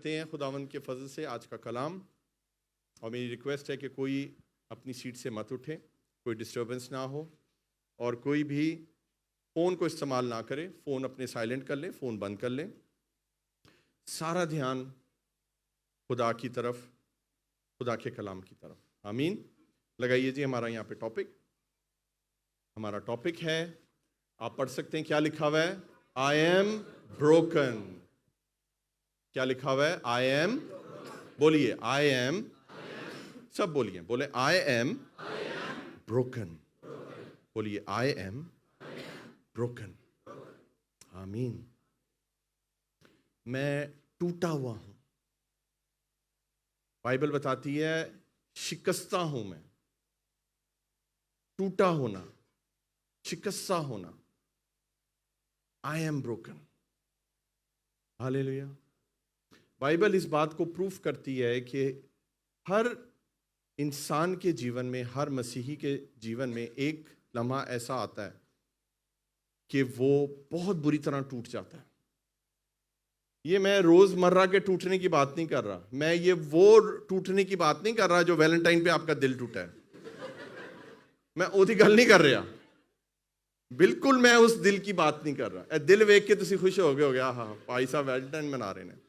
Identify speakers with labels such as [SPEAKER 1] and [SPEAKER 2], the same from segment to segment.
[SPEAKER 1] पढ़ते हैं खुदावंद के फजल से आज का कलाम। और मेरी रिक्वेस्ट है कि कोई अपनी सीट से मत उठे, कोई डिस्टर्बेंस ना हो और कोई भी फ़ोन को इस्तेमाल ना करे। फ़ोन अपने साइलेंट कर ले, फ़ोन बंद कर ले। सारा ध्यान खुदा की तरफ, खुदा के कलाम की तरफ। आमीन। लगाइए जी हमारा यहाँ पे टॉपिक। हमारा टॉपिक है, आप पढ़ सकते हैं क्या लिखा हुआ है, आई एम ब्रोकन। क्या लिखा हुआ है? आई एम, बोलिए आई एम, सब बोलिए, बोले आई एम ब्रोकन, बोलिए आई एम ब्रोकन। आमीन। मैं टूटा हुआ हूं। बाइबल बताती है शिकस्ता हूं मैं। टूटा होना, शिकस्ता होना, आई एम ब्रोकन। हालेलुया। बाइबल इस बात को प्रूफ करती है कि हर इंसान के जीवन में, हर मसीही के जीवन में एक लम्हा ऐसा आता है कि वो बहुत बुरी तरह टूट जाता है। ये मैं रोजमर्रा के टूटने की बात नहीं कर रहा, मैं ये वो टूटने की बात नहीं कर रहा जो वैलेंटाइन पे आपका दिल टूटा है। मैं ओदी गल नहीं कर रहा, बिल्कुल मैं उस दिल की बात नहीं कर रहा। दिल वेख के तुसी खुश हो गया, हाँ भाई साहब वैलेंटाइन मना रहे हैं।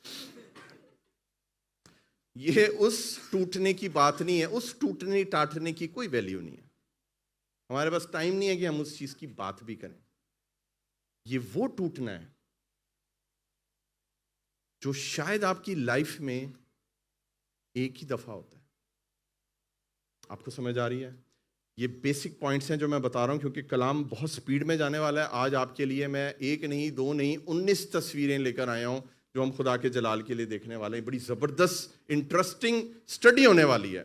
[SPEAKER 1] ये उस टूटने की बात नहीं है, उस टूटने टाटने की कोई वैल्यू नहीं है। हमारे पास टाइम नहीं है कि हम उस चीज की बात भी करें। ये वो टूटना है जो शायद आपकी लाइफ में एक ही दफा होता है। आपको समझ आ रही है? ये बेसिक पॉइंट्स हैं जो मैं बता रहा हूं, क्योंकि कलाम बहुत स्पीड में जाने वाला है। आज आपके लिए मैं एक नहीं, दो नहीं, 19 तस्वीरें लेकर आया हूं जो हम खुदा के जलाल के लिए देखने वाले हैं। बड़ी जबरदस्त इंटरेस्टिंग स्टडी होने वाली है।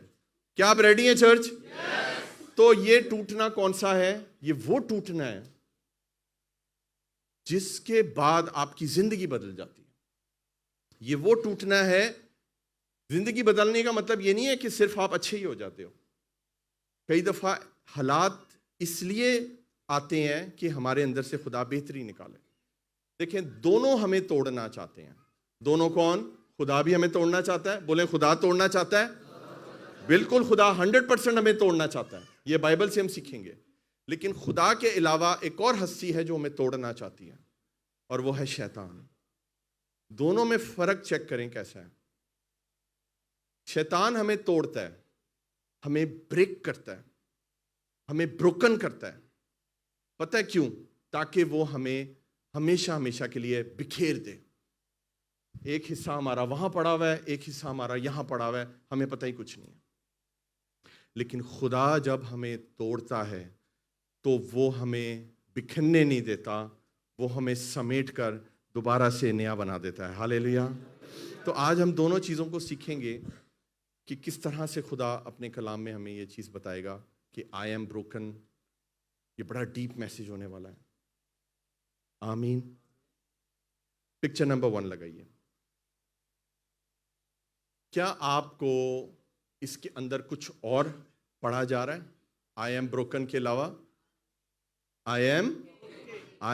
[SPEAKER 1] क्या आप रेडी हैं चर्च? yes! तो ये टूटना कौन सा है? ये वो टूटना है जिसके बाद आपकी जिंदगी बदल जाती है। ये वो टूटना है, जिंदगी बदलने का मतलब ये नहीं है कि सिर्फ आप अच्छे ही हो जाते हो। कई दफा हालात इसलिए आते हैं कि हमारे अंदर से खुदा बेहतरी निकाले। देखें, दोनों हमें तोड़ना चाहते हैं। दोनों कौन? खुदा भी हमें तोड़ना चाहता है। बोले खुदा तोड़ना चाहता है। बिल्कुल, खुदा 100% हमें तोड़ना चाहता है। ये बाइबल से हम सीखेंगे। लेकिन खुदा के अलावा एक और हस्ती है जो हमें तोड़ना चाहती है, और वो है शैतान। दोनों में फर्क चेक करें कैसा है। शैतान हमें तोड़ता है, हमें ब्रेक करता है, हमें ब्रोकन करता है। पता है क्यों? ताकि वो हमें हमेशा हमेशा के लिए बिखेर दे। एक हिस्सा हमारा वहां पड़ा हुआ है, एक हिस्सा हमारा यहां पड़ा हुआ है, हमें पता ही कुछ नहीं है। लेकिन खुदा जब हमें तोड़ता है तो वो हमें बिखरने नहीं देता, वो हमें समेट कर दोबारा से नया बना देता है। हालेलुया। तो आज हम दोनों चीज़ों को सीखेंगे कि किस तरह से खुदा अपने कलाम में हमें ये चीज़ बताएगा कि आई एम ब्रोकन। ये बड़ा डीप मैसेज होने वाला है। आमीन। पिक्चर नंबर 1 लगाइए। क्या आपको इसके अंदर कुछ और पढ़ा जा रहा है आई एम ब्रोकन के अलावा? आई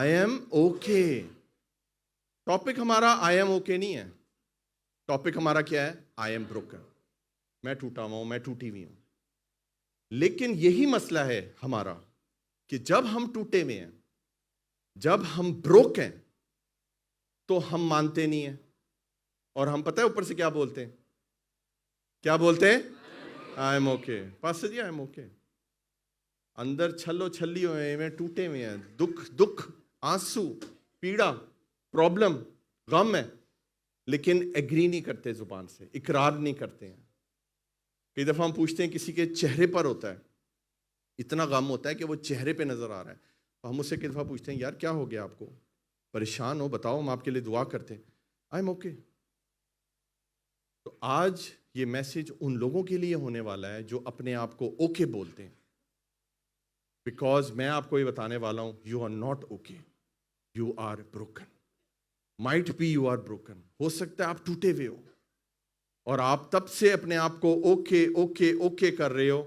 [SPEAKER 1] एम ओके। टॉपिक हमारा आई एम ओके नहीं है। टॉपिक हमारा क्या है? आई एम ब्रोकन। मैं टूटा हुआ हूं, मैं टूटी हुई हूं। लेकिन यही मसला है हमारा कि जब हम टूटे हुए हैं, जब हम ब्रोक हैं, तो हम मानते नहीं हैं। और हम, पता है ऊपर से क्या बोलते हैं? क्या बोलते हैं? I am okay. पास्टर जी आई एम ओके। अंदर छल्लो छल्ली हुए हैं, टूटे हुए हैं, दुख दुख, आंसू, पीड़ा, प्रॉब्लम, गम है, लेकिन एग्री नहीं करते, जुबान से इकरार नहीं करते हैं। कई दफा हम पूछते हैं, किसी के चेहरे पर होता है, इतना गम होता है कि वो चेहरे पे नजर आ रहा है, तो हम उससे कई दफा पूछते हैं, यार क्या हो गया आपको, परेशान हो, बताओ, हम आपके लिए दुआ करते हैं। I am okay. तो आज ये मैसेज उन लोगों के लिए होने वाला है जो अपने आप को ओके बोलते हैं। बिकॉज मैं आपको ये बताने वाला हूं, you are not okay, you are broken. Might be you are broken. हो सकता है आप टूटे हुए हो और आप तब से अपने आप को ओके ओके ओके कर रहे हो,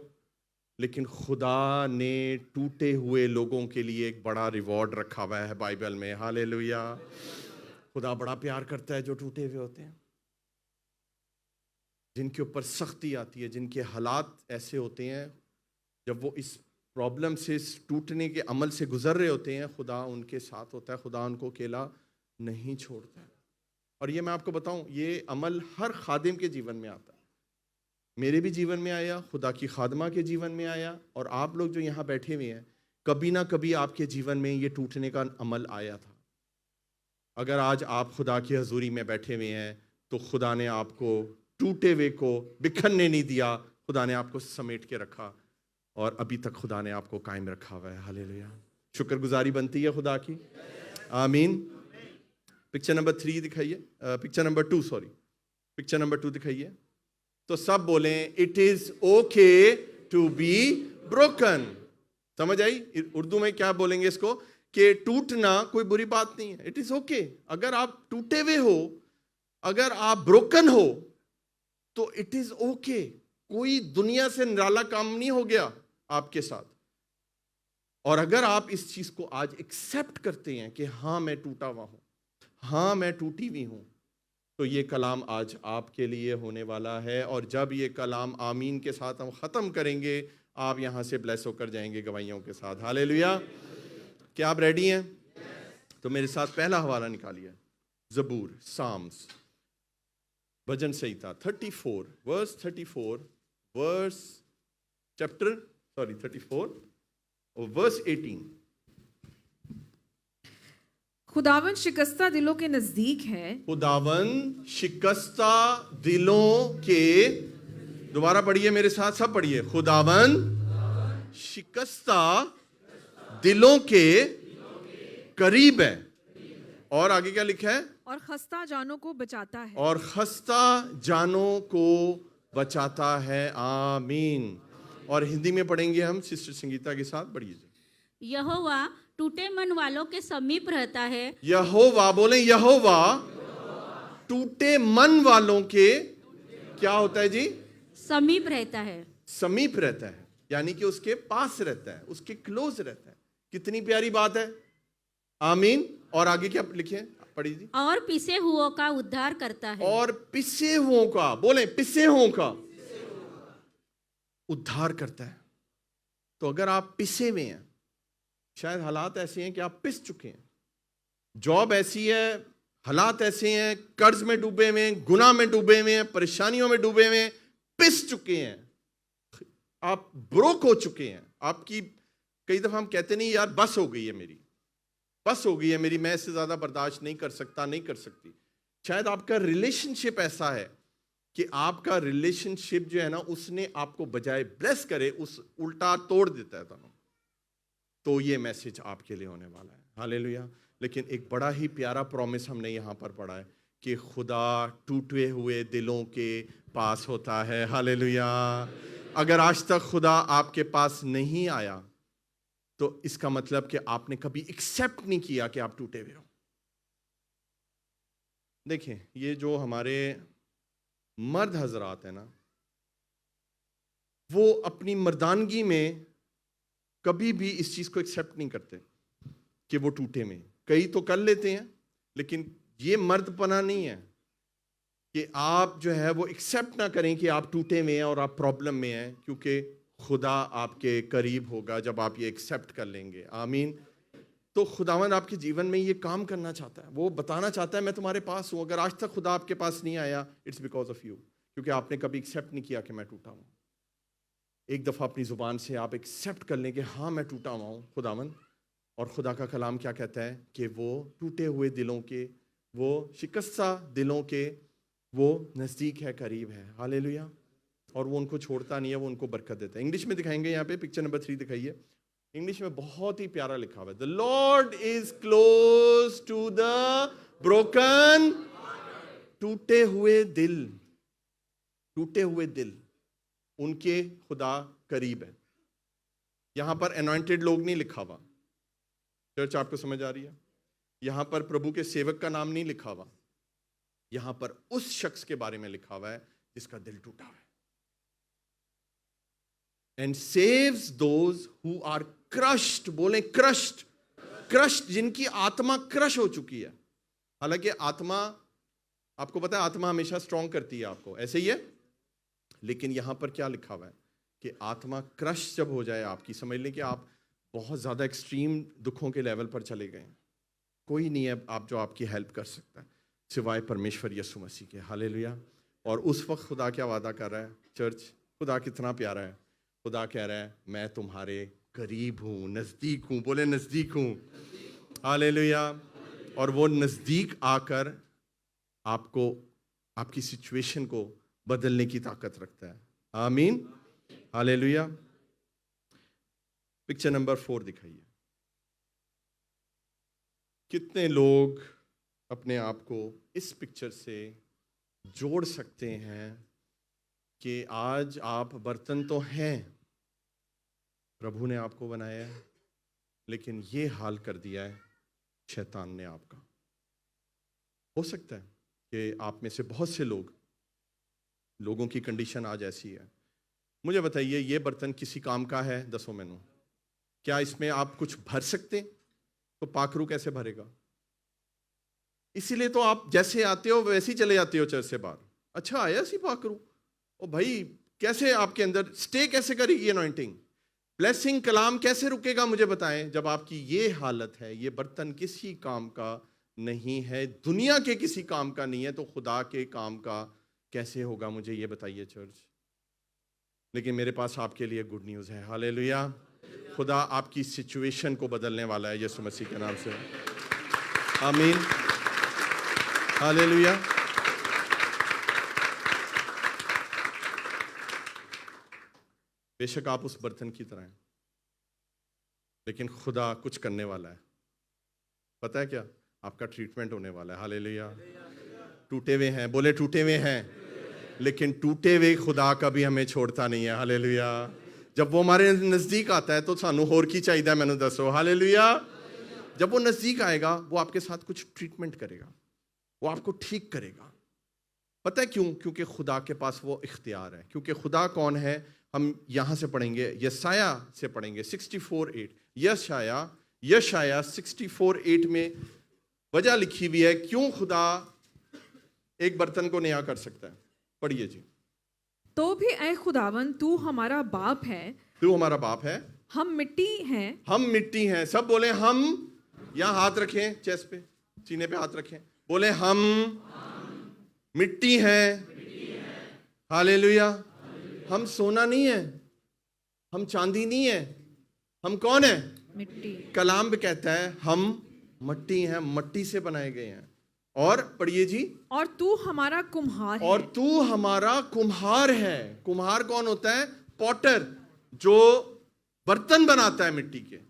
[SPEAKER 1] लेकिन खुदा ने टूटे हुए लोगों के लिए एक बड़ा रिवॉर्ड रखा हुआ है बाइबल में। हालेलुया। खुदा बड़ा प्यार करता है जो टूटे हुए होते हैं। जिनके ऊपर सख्ती आती है, जिनके हालात ऐसे होते हैं, जब वो इस प्रॉब्लम से, इस टूटने के अमल से गुजर रहे होते हैं, खुदा उनके साथ होता है, खुदा उनको अकेला नहीं छोड़ता है। और ये मैं आपको बताऊं, ये अमल हर खादिम के जीवन में आता है। मेरे भी जीवन में आया, खुदा की खादमा के जीवन में आया, और आप लोग जो यहाँ बैठे हुए हैं, कभी ना कभी आपके जीवन में ये टूटने का अमल आया था। अगर आज आप खुदा की हजूरी में बैठे हुए हैं, तो खुदा ने आपको टूटे हुए को बिखरने नहीं दिया, खुदा ने आपको समेट के रखा, और अभी तक खुदा ने आपको कायम रखा हुआ है। हालेलुया, शुक्रगुजारी बनती है खुदा की। आमीन। पिक्चर नंबर 3 दिखाइए, picture number 2, sorry, picture number 2 दिखाइए। तो सब बोलें, it is okay to be broken. समझ आई? उर्दू में क्या बोलेंगे इसको, कि टूटना कोई बुरी बात नहीं है। It is okay. अगर आप टूटे हुए हो, अगर आप ब्रोकन हो, तो इट इज ओके। कोई दुनिया से निराला काम नहीं हो गया आपके साथ। और अगर आप इस चीज को आज एक्सेप्ट करते हैं कि हाँ मैं टूटा हुआ हूं, हाँ मैं टूटी हुई हूं, तो ये कलाम आज आपके लिए होने वाला है। और जब ये कलाम आमीन के साथ हम ख़त्म करेंगे, आप यहाँ से ब्लेस होकर जाएंगे गवाहियों के साथ। हालेलुया। क्या आप रेडी हैं? तो मेरे साथ पहला हवाला निकालिए, ज़बूर, साम्स, भजन संहिता 34 वर्स 34 वर्स चैप्टर 34 और वर्स 18।
[SPEAKER 2] खुदावन शिकस्ता दिलों के नजदीक है।
[SPEAKER 1] खुदावन शिकस्ता दिलों के, दोबारा पढ़िए मेरे साथ, सब पढ़िए। खुदावन शिकस्ता दिलों के करीब है। और आगे क्या लिखा है?
[SPEAKER 2] और खस्ता जानों को बचाता है।
[SPEAKER 1] और खस्ता जानों को बचाता है। आमीन। और हिंदी में पढ़ेंगे हम सिस्टर संगीता के साथ। पढ़िए।
[SPEAKER 3] यहोवा टूटे मन वालों के समीप रहता है।
[SPEAKER 1] यहोवा, बोलें यहोवा टूटे मन वालों के क्या होता है जी?
[SPEAKER 3] समीप रहता है।
[SPEAKER 1] समीप रहता है, यानी कि उसके पास रहता है, उसके क्लोज रहता है। कितनी प्यारी बात है। आमीन। और आगे क्या लिखे? पढ़िए जी।
[SPEAKER 3] और पिसे हुओं का उद्धार करता है।
[SPEAKER 1] और पिसे हुओं का, बोलें पिसे हुओं का उद्धार करता है। तो अगर आप पिसे हुए हैं, शायद हालात ऐसे हैं कि आप पिस चुके हैं, जॉब ऐसी है, हालात ऐसे हैं, कर्ज में डूबे हुए हैं, गुनाह में डूबे हुए हैं, परेशानियों में डूबे हुए हैं, पिस चुके हैं, आप ब्रोक हो चुके हैं। आपकी कई दफा हम कहते नहीं यार बस हो गई है मेरी, बस हो गई है मेरी, मैं इससे ज्यादा बर्दाश्त नहीं कर सकता, नहीं कर सकती। शायद आपका रिलेशनशिप ऐसा है कि आपका रिलेशनशिप जो है ना, उसने आपको बजाय ब्लेस करे उस उल्टा तोड़ देता है। तो ये मैसेज आपके लिए होने वाला है। हालेलुया। लेकिन एक बड़ा ही प्यारा प्रॉमिस हमने यहाँ पर पढ़ा है कि खुदा टूटे हुए दिलों के पास होता है। हालेलुया। अगर आज तक खुदा आपके पास नहीं आया, तो इसका मतलब कि आपने कभी एक्सेप्ट नहीं किया कि आप टूटे हुए हो। देखें, ये जो हमारे मर्द हजरात है ना, वो अपनी मर्दानगी में कभी भी इस चीज को एक्सेप्ट नहीं करते कि वो टूटे में। कई तो कर लेते हैं, लेकिन ये मर्दपना नहीं है कि आप जो है वो एक्सेप्ट ना करें कि आप टूटे में हैं और आप प्रॉब्लम में हैं, क्योंकि खुदा आपके करीब होगा जब आप ये एक्सेप्ट कर लेंगे। आमीन। तो खुदावन आपके जीवन में ये काम करना चाहता है, वो बताना चाहता है मैं तुम्हारे पास हूं। अगर आज तक खुदा आपके पास नहीं आया, इट्स बिकॉज ऑफ यू, क्योंकि आपने कभी एक्सेप्ट नहीं किया कि मैं टूटा हूं। एक दफ़ा अपनी ज़ुबान से आप एक्सेप्ट कर लें कि हाँ मैं टूटा हुआ हूँ खुदावन। और खुदा का कलाम क्या कहता है कि वो टूटे हुए दिलों के, वो शिकस्ता दिलों के वो नज़दीक है, करीब है। हालेलुया। और वो उनको छोड़ता नहीं है, वो उनको बरकत देता है। इंग्लिश में दिखाएंगे यहाँ पे, पिक्चर नंबर 3 दिखाइए। इंग्लिश में बहुत ही प्यारा लिखा हुआ है, the Lord is close to the broken. टूटे हुए दिल, टूटे हुए दिल उनके खुदा करीब है। यहां पर अनॉइंटेड लोग नहीं लिखा हुआ। चर्च आपको समझ आ रही है? यहां पर प्रभु के सेवक का नाम नहीं लिखा हुआ। यहां पर उस शख्स के बारे में लिखा हुआ है जिसका दिल टूटा हुआ है। And saves those who are crushed, बोले क्रश्ड, क्रश्ड, जिनकी आत्मा क्रश हो चुकी है। हालांकि आत्मा, आपको पता है आत्मा हमेशा स्ट्रांग करती है आपको, ऐसे ही है। लेकिन यहाँ पर क्या लिखा हुआ है कि आत्मा क्रश जब हो जाए आपकी, समझ लें कि आप बहुत ज़्यादा एक्सट्रीम दुखों के लेवल पर चले गए, कोई नहीं है आप जो आपकी हेल्प कर सकता है सिवाय परमेश्वर यीशु मसीह के। हालेलुया। और उस वक्त खुदा क्या वादा कर रहा है चर्च? खुदा कितना प्यारा है। खुदा कह रहा है मैं तुम्हारे करीब हूँ, नज़दीक हूँ। बोले नज़दीक हूँ। हालेलुया। और वो नज़दीक आकर आपको, आपकी सिचुएशन को बदलने की ताकत रखता है। आमीन। हालेलुया। पिक्चर नंबर 4 दिखाइए। कितने लोग अपने आप को इस पिक्चर से जोड़ सकते हैं कि आज आप बर्तन तो हैं, प्रभु ने आपको बनाया है, लेकिन ये हाल कर दिया है शैतान ने आपका। हो सकता है कि आप में से बहुत से लोगों की कंडीशन आज ऐसी है। मुझे बताइए ये बर्तन किसी काम का है? दसो मैनू, क्या इसमें आप कुछ भर सकते? तो पाखरू कैसे भरेगा? इसीलिए तो आप जैसे आते हो वैसे ही चले जाते हो चर्च से बाहर। अच्छा आया सी पाखरू, ओ भाई कैसे आपके अंदर स्टे कैसे करेगी अनॉइंटिंग, ब्लेसिंग, कलाम कैसे रुकेगा? मुझे बताएं। जब आपकी ये हालत है, ये बर्तन किसी काम का नहीं है, दुनिया के किसी काम का नहीं है, तो खुदा के काम का कैसे होगा? मुझे ये बताइए चर्च। लेकिन मेरे पास आपके लिए गुड न्यूज़ है। हालेलुया। खुदा आपकी सिचुएशन को बदलने वाला है यीशु मसीह के नाम से। आमीन। हालेलुया। बेशक आप उस बर्तन की तरह हैं, लेकिन खुदा कुछ करने वाला है। पता है क्या? आपका ट्रीटमेंट होने वाला है। हालेलुया। टूटे हुए हैं, बोले टूटे हुए हैं, लेकिन टूटे हुए खुदा कभी हमें छोड़ता नहीं है। हालेलुया। जब वो हमारे नज़दीक आता है तो सानू होर की चाहिए? मैंने दसो। हालेलुया। जब वो नज़दीक आएगा वो आपके साथ कुछ ट्रीटमेंट करेगा, वो आपको ठीक करेगा। पता है क्यों? क्योंकि खुदा के पास वो इख्तियार है। क्योंकि खुदा कौन है? हम यहां से पढ़ेंगे, यशाया से पढ़ेंगे 64:8। यशाया 64:8 में वजह लिखी हुई है क्यों खुदा एक बर्तन को नया कर सकता है। पढ़िए जी।
[SPEAKER 2] तो भी ऐ खुदावन तू हमारा बाप है,
[SPEAKER 1] तू हमारा बाप है,
[SPEAKER 2] हम मिट्टी हैं।
[SPEAKER 1] हम मिट्टी हैं। सब बोले हम। यहां हाथ रखें, चेस्ट पे, सीने पे हाथ रखें। बोले हम मिट्टी हैं। हालेलुया। हम सोना नहीं है, हम चांदी नहीं है, हम कौन है?
[SPEAKER 2] मिट्टी।
[SPEAKER 1] कलाम भी कहता है हम मट्टी हैं, मट्टी से बनाए गए हैं। और पढ़िए जी।
[SPEAKER 2] और तू हमारा कुम्हार
[SPEAKER 1] और
[SPEAKER 2] है।
[SPEAKER 1] तू हमारा कुम्हार है। कुम्हार कौन होता है? पॉटर, जो बर्तन बनाता है मिट्टी के।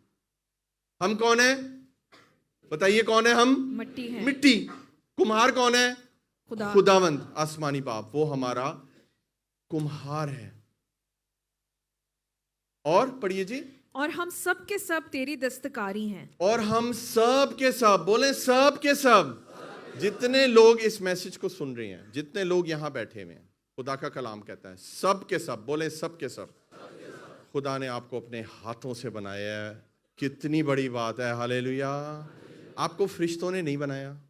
[SPEAKER 1] हम कौन है? बताइए कौन है? हम
[SPEAKER 2] मिट्टी है।
[SPEAKER 1] मिट्टी। कुम्हार कौन है?
[SPEAKER 2] खुदा।
[SPEAKER 1] खुदावंद आसमानी बाप, वो हमारा कुम्हार है। और पढ़िए जी।
[SPEAKER 2] और हम सब के सब तेरी दस्तकारी हैं।
[SPEAKER 1] और हम सब के सब, बोले सब के सब, जितने लोग इस मैसेज को सुन रहे हैं, जितने लोग यहां बैठे हुए हैं, खुदा का कलाम कहता है सब के सब, बोले सब के सब, खुदा ने आपको अपने हाथों से बनाया है। कितनी बड़ी बात है। हालेलुया। आपको फरिश्तों ने नहीं बनाया।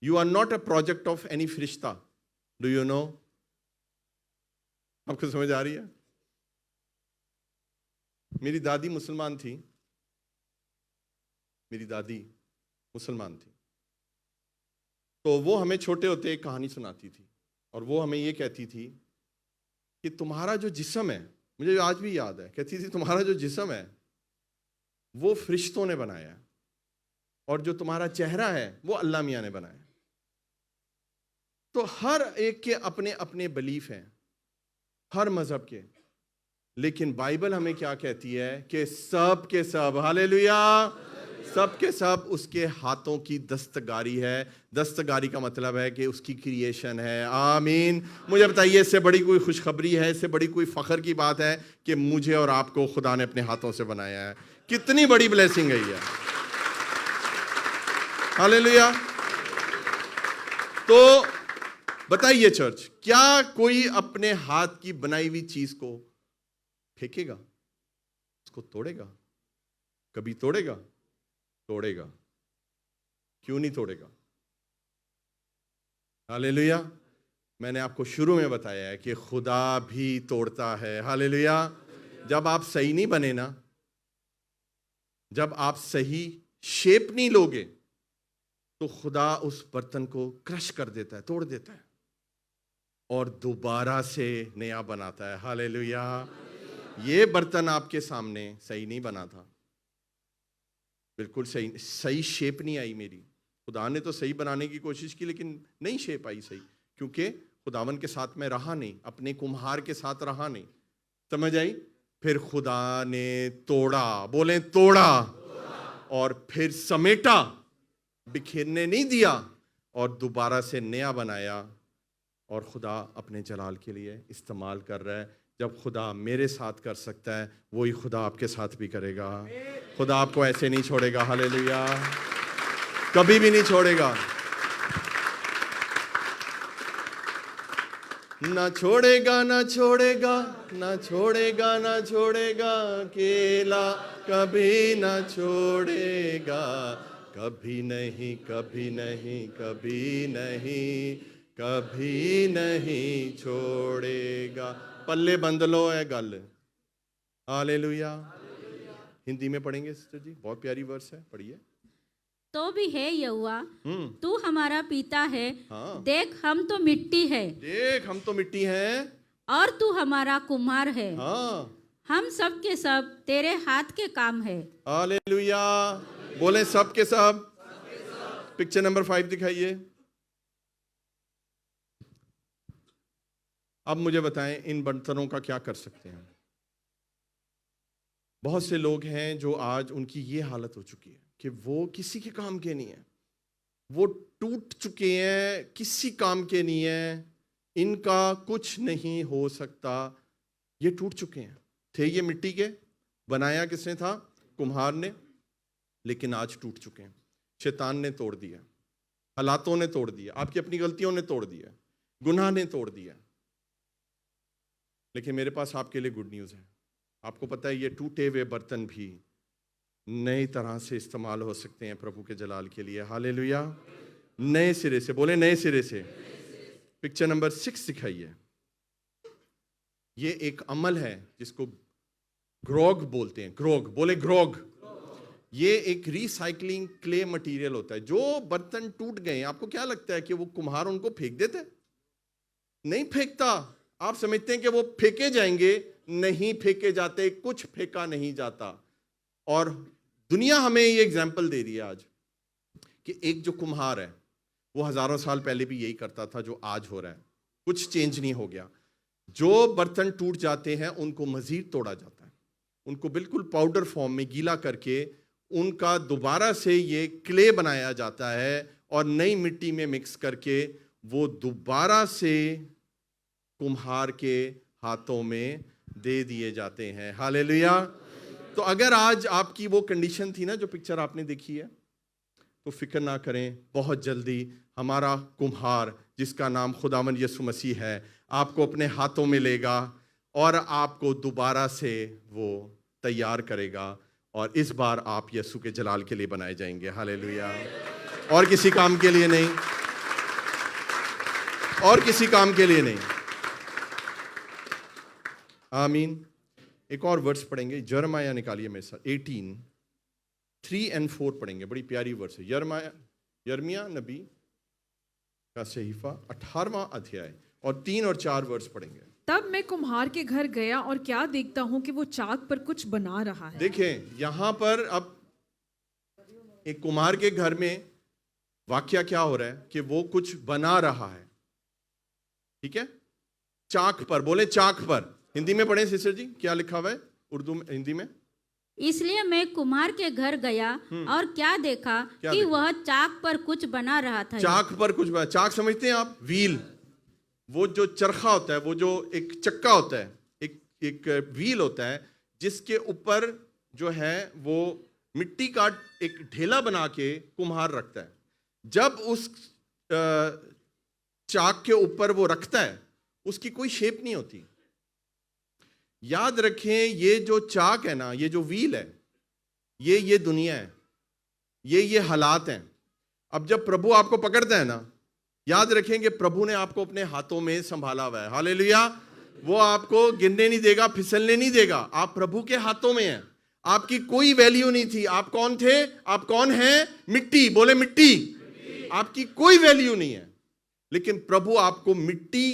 [SPEAKER 1] You are not a project of any फरिश्ता। Do you know? आपको समझ आ रही है? मेरी दादी मुसलमान थी, मेरी दादी मुसलमान थी, तो वो हमें छोटे होते एक कहानी सुनाती थी, और वो हमें ये कहती थी कि तुम्हारा जो जिस्म है, मुझे आज भी याद है, कहती थी तुम्हारा जो जिस्म है वो फरिश्तों ने बनाया है, और जो तुम्हारा चेहरा है वो अल्लाह मियां ने बनाया है। तो हर एक के अपने अपने बिलीफ हैं, हर मजहब के, लेकिन बाइबल हमें क्या कहती है कि सब के सब, हालेलुया, सब के सब उसके हाथों की दस्तकारी है। दस्तकारी का मतलब है कि उसकी क्रिएशन है। आमीन। मुझे बताइए इससे बड़ी कोई खुशखबरी है, इससे बड़ी कोई फख्र की बात है कि मुझे और आपको खुदा ने अपने हाथों से बनाया है? कितनी बड़ी ब्लेसिंग है ये। हालेलुया। तो बताइए चर्च, क्या कोई अपने हाथ की बनाई हुई चीज को फेंकेगा? उसको तोड़ेगा? कभी तोड़ेगा? तोड़ेगा। क्यों नहीं तोड़ेगा? हालेलुया। मैंने आपको शुरू में बताया है कि खुदा भी तोड़ता है। हालेलुया। जब आप सही नहीं बने ना, जब आप सही शेप नहीं लोगे, तो खुदा उस बर्तन को क्रश कर देता है, तोड़ देता है और दोबारा से नया बनाता है। हालेलुया। ये बर्तन आपके सामने सही नहीं बना था, बिल्कुल सही शेप नहीं आई मेरी। खुदा ने तो सही बनाने की कोशिश की, लेकिन नहीं शेप आई सही, क्योंकि खुदावन के साथ मैं रहा नहीं, अपने कुम्हार के साथ रहा नहीं। समझ आई? फिर खुदा ने तोड़ा, बोले तोड़ा, और फिर समेटा, बिखेरने नहीं दिया, और दोबारा से नया बनाया। और खुदा अपने जलाल के लिए इस्तेमाल कर रहा है। जब खुदा मेरे साथ कर सकता है, वही खुदा आपके साथ भी करेगा। खुदा आपको ऐसे नहीं छोड़ेगा। हालेलुया। कभी भी नहीं छोड़ेगा। ना छोड़ेगा, ना छोड़ेगा, ना छोड़ेगा, ना छोड़ेगा, अकेला कभी ना छोड़ेगा। कभी नहीं, कभी नहीं, कभी नहीं, कभी नहीं छोड़ेगा। पल्ले बंद लो है गल। हालेलुया। हिंदी में पढ़ेंगे सिस्टर जी, बहुत प्यारी वर्स है, पढ़िए।
[SPEAKER 3] तो भी है यहोवा, तू हमारा पिता है। हाँ। देख हम तो मिट्टी है,
[SPEAKER 1] देख हम तो मिट्टी हैं,
[SPEAKER 3] और तू हमारा कुम्हार है।
[SPEAKER 1] हाँ।
[SPEAKER 3] हम सब के सब तेरे हाथ के काम है।
[SPEAKER 1] हालेलुया। बोले सब के सब। पिक्चर नंबर 5 दिखाइए। अब मुझे बताएं, इन बर्तनों का क्या कर सकते हैं? बहुत से लोग हैं जो आज उनकी ये हालत हो चुकी है कि वो किसी के काम के नहीं है, वो टूट चुके हैं, किसी काम के नहीं है, इनका कुछ नहीं हो सकता। ये टूट चुके हैं। थे ये मिट्टी के, बनाया किसने था? कुम्हार ने, लेकिन आज टूट चुके हैं। शैतान ने तोड़ दिया, हालातों ने तोड़ दिया, आपकी अपनी गलतियों ने तोड़ दिया, गुनाह ने तोड़ दिया। लेकिन मेरे पास आपके लिए गुड न्यूज़ है। आपको पता है, ये टूटे हुए बर्तन भी नई तरह से इस्तेमाल हो सकते हैं प्रभु के जलाल के लिए। हालेलुया। नए सिरे से, बोले नए सिरे से। पिक्चर नंबर 6 दिखाइए। ये एक अमल है जिसको ग्रोग बोलते हैं। ग्रोग, बोले ग्रोग। ये एक रिसाइकलिंग क्ले मटेरियल होता है। जो बर्तन टूट गए, आपको क्या लगता है कि वो कुम्हार उनको फेंक देते? नहीं फेंकता। आप समझते हैं कि वो फेंके जाएंगे, नहीं फेंके जाते, कुछ फेंका नहीं जाता। और दुनिया हमें ये एग्जाम्पल दे रही है आज कि एक जो कुम्हार है, वो हजारों साल पहले भी यही करता था जो आज हो रहा है, कुछ चेंज नहीं हो गया। जो बर्तन टूट जाते हैं उनको मजीद तोड़ा जाता है, उनको बिल्कुल पाउडर फॉर्म में गीला करके उनका दोबारा से ये क्ले बनाया जाता है और नई मिट्टी में मिक्स करके वो दोबारा से कुम्हार के हाथों में दे दिए जाते हैं। हालेलुया। तो अगर आज आपकी वो कंडीशन थी ना जो पिक्चर आपने देखी है, तो फिक्र ना करें, बहुत जल्दी हमारा कुम्हार जिसका नाम खुदावंद यीशु मसीह है आपको अपने हाथों में लेगा और आपको दोबारा से वो तैयार करेगा, और इस बार आप यीशु के जलाल के लिए बनाए जाएंगे। हालेलुया। और किसी काम के लिए नहीं, और किसी काम के लिए नहीं। आमीन। एक और वर्स पढ़ेंगे, यिर्मयाह निकालिए मेरे साथ, 18, 3 और 4 पढ़ेंगे। बड़ी प्यारी वर्स है। यिर्मयाह नबी का सहीफा 18वां अध्याय और 3 और 4 वर्स पढ़ेंगे।
[SPEAKER 2] तब मैं कुम्हार के घर गया और क्या देखता हूँ कि वो चाक पर कुछ बना रहा है।
[SPEAKER 1] देखें यहां पर अब एक कुम्हार के घर में वाकया क्या हो रहा है कि वो कुछ बना रहा है। ठीक है, चाक पर, बोले चाक पर। हिंदी में पढ़े सिस्टर जी, क्या लिखा हुआ है उर्दू में, हिंदी में?
[SPEAKER 3] इसलिए मैं कुम्हार के घर गया और क्या देखा कि वह चाक पर कुछ बना रहा था।
[SPEAKER 1] चाक पर कुछ बना। चाक समझते हैं आप? व्हील, वो जो चरखा होता है, वो जो एक चक्का होता है, एक व्हील होता है जिसके ऊपर जो है वो मिट्टी का एक ढेला बना के कुम्हार रखता है। जब उस चाक के ऊपर वो रखता है, उसकी कोई शेप नहीं होती। याद रखें, ये जो चाक है ना, ये जो व्हील है, ये दुनिया है, ये हालात हैं। अब जब प्रभु आपको पकड़ता है ना, याद रखेंगे प्रभु ने आपको अपने हाथों में संभाला हुआ है। हालेलुया। वो आपको गिरने नहीं देगा, फिसलने नहीं देगा। आप प्रभु के हाथों में हैं। आपकी कोई वैल्यू नहीं थी। आप कौन थे? आप कौन हैं? मिट्टी। बोले मिट्टी। आपकी कोई वैल्यू नहीं है, लेकिन प्रभु आपको मिट्टी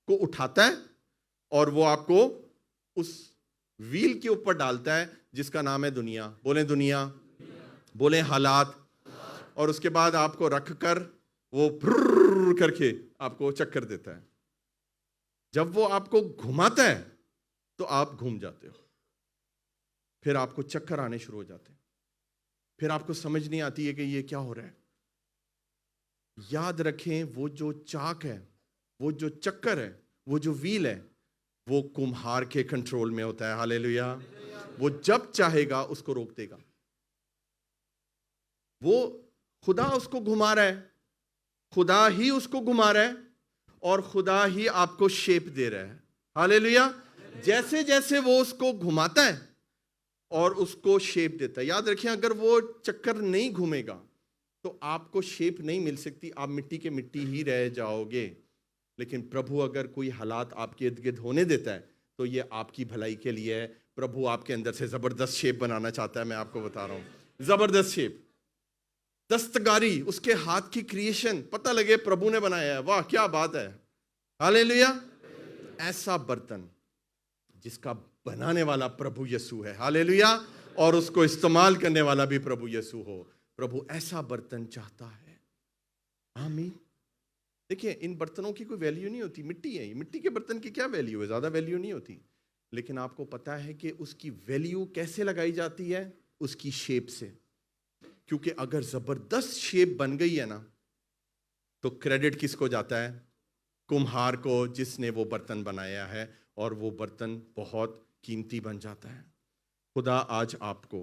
[SPEAKER 1] को उठाता है और वो आपको उस व्हील के ऊपर डालता है जिसका नाम है दुनिया। बोले दुनिया, बोले हालात। और उसके बाद आपको रख कर वो भ्रुर करके आपको चक्कर देता है। जब वो आपको घुमाता है तो आप घूम जाते हो, फिर आपको चक्कर आने शुरू हो जाते हैं, फिर आपको समझ नहीं आती है कि ये क्या हो रहा है। याद रखें, वो जो चाक है, वो जो चक्कर है, वो जो व्हील है, वो कुम्हार के कंट्रोल में होता है। हालेलुया। वो जब चाहेगा उसको रोक देगा। वो खुदा उसको घुमा रहा है, खुदा ही उसको घुमा रहा है और खुदा ही आपको शेप दे रहा है। हालेलुया। जैसे जैसे वो उसको घुमाता है और उसको शेप देता है। याद रखिए, अगर वो चक्कर नहीं घूमेगा तो आपको शेप नहीं मिल सकती, आप मिट्टी के मिट्टी ही रह जाओगे। लेकिन प्रभु अगर कोई हालात आपके इर्द गिर्द होने देता है तो ये आपकी भलाई के लिए है। प्रभु आपके अंदर से जबरदस्त शेप बनाना चाहता है। मैं आपको बता रहा हूं, जबरदस्त शेप, दस्तकारी, उसके हाथ की क्रिएशन, पता लगे प्रभु ने बनाया है। वाह क्या बात है। हालेलुया। ऐसा बर्तन जिसका बनाने वाला प्रभु यीशु है। हालेलुया। और उसको इस्तेमाल करने वाला भी प्रभु यीशु हो। प्रभु ऐसा बर्तन चाहता है। आमीन। देखिए, इन बर्तनों की कोई वैल्यू नहीं होती। मिट्टी है, मिट्टी के बर्तन की क्या वैल्यू है? ज्यादा वैल्यू नहीं होती। लेकिन आपको पता है कि उसकी वैल्यू कैसे लगाई जाती है? उसकी शेप से। क्योंकि अगर जबरदस्त शेप बन गई है ना, तो क्रेडिट किसको जाता है? कुम्हार को, जिसने वो बर्तन बनाया है, और वो बर्तन बहुत कीमती बन जाता है। खुदा आज आपको,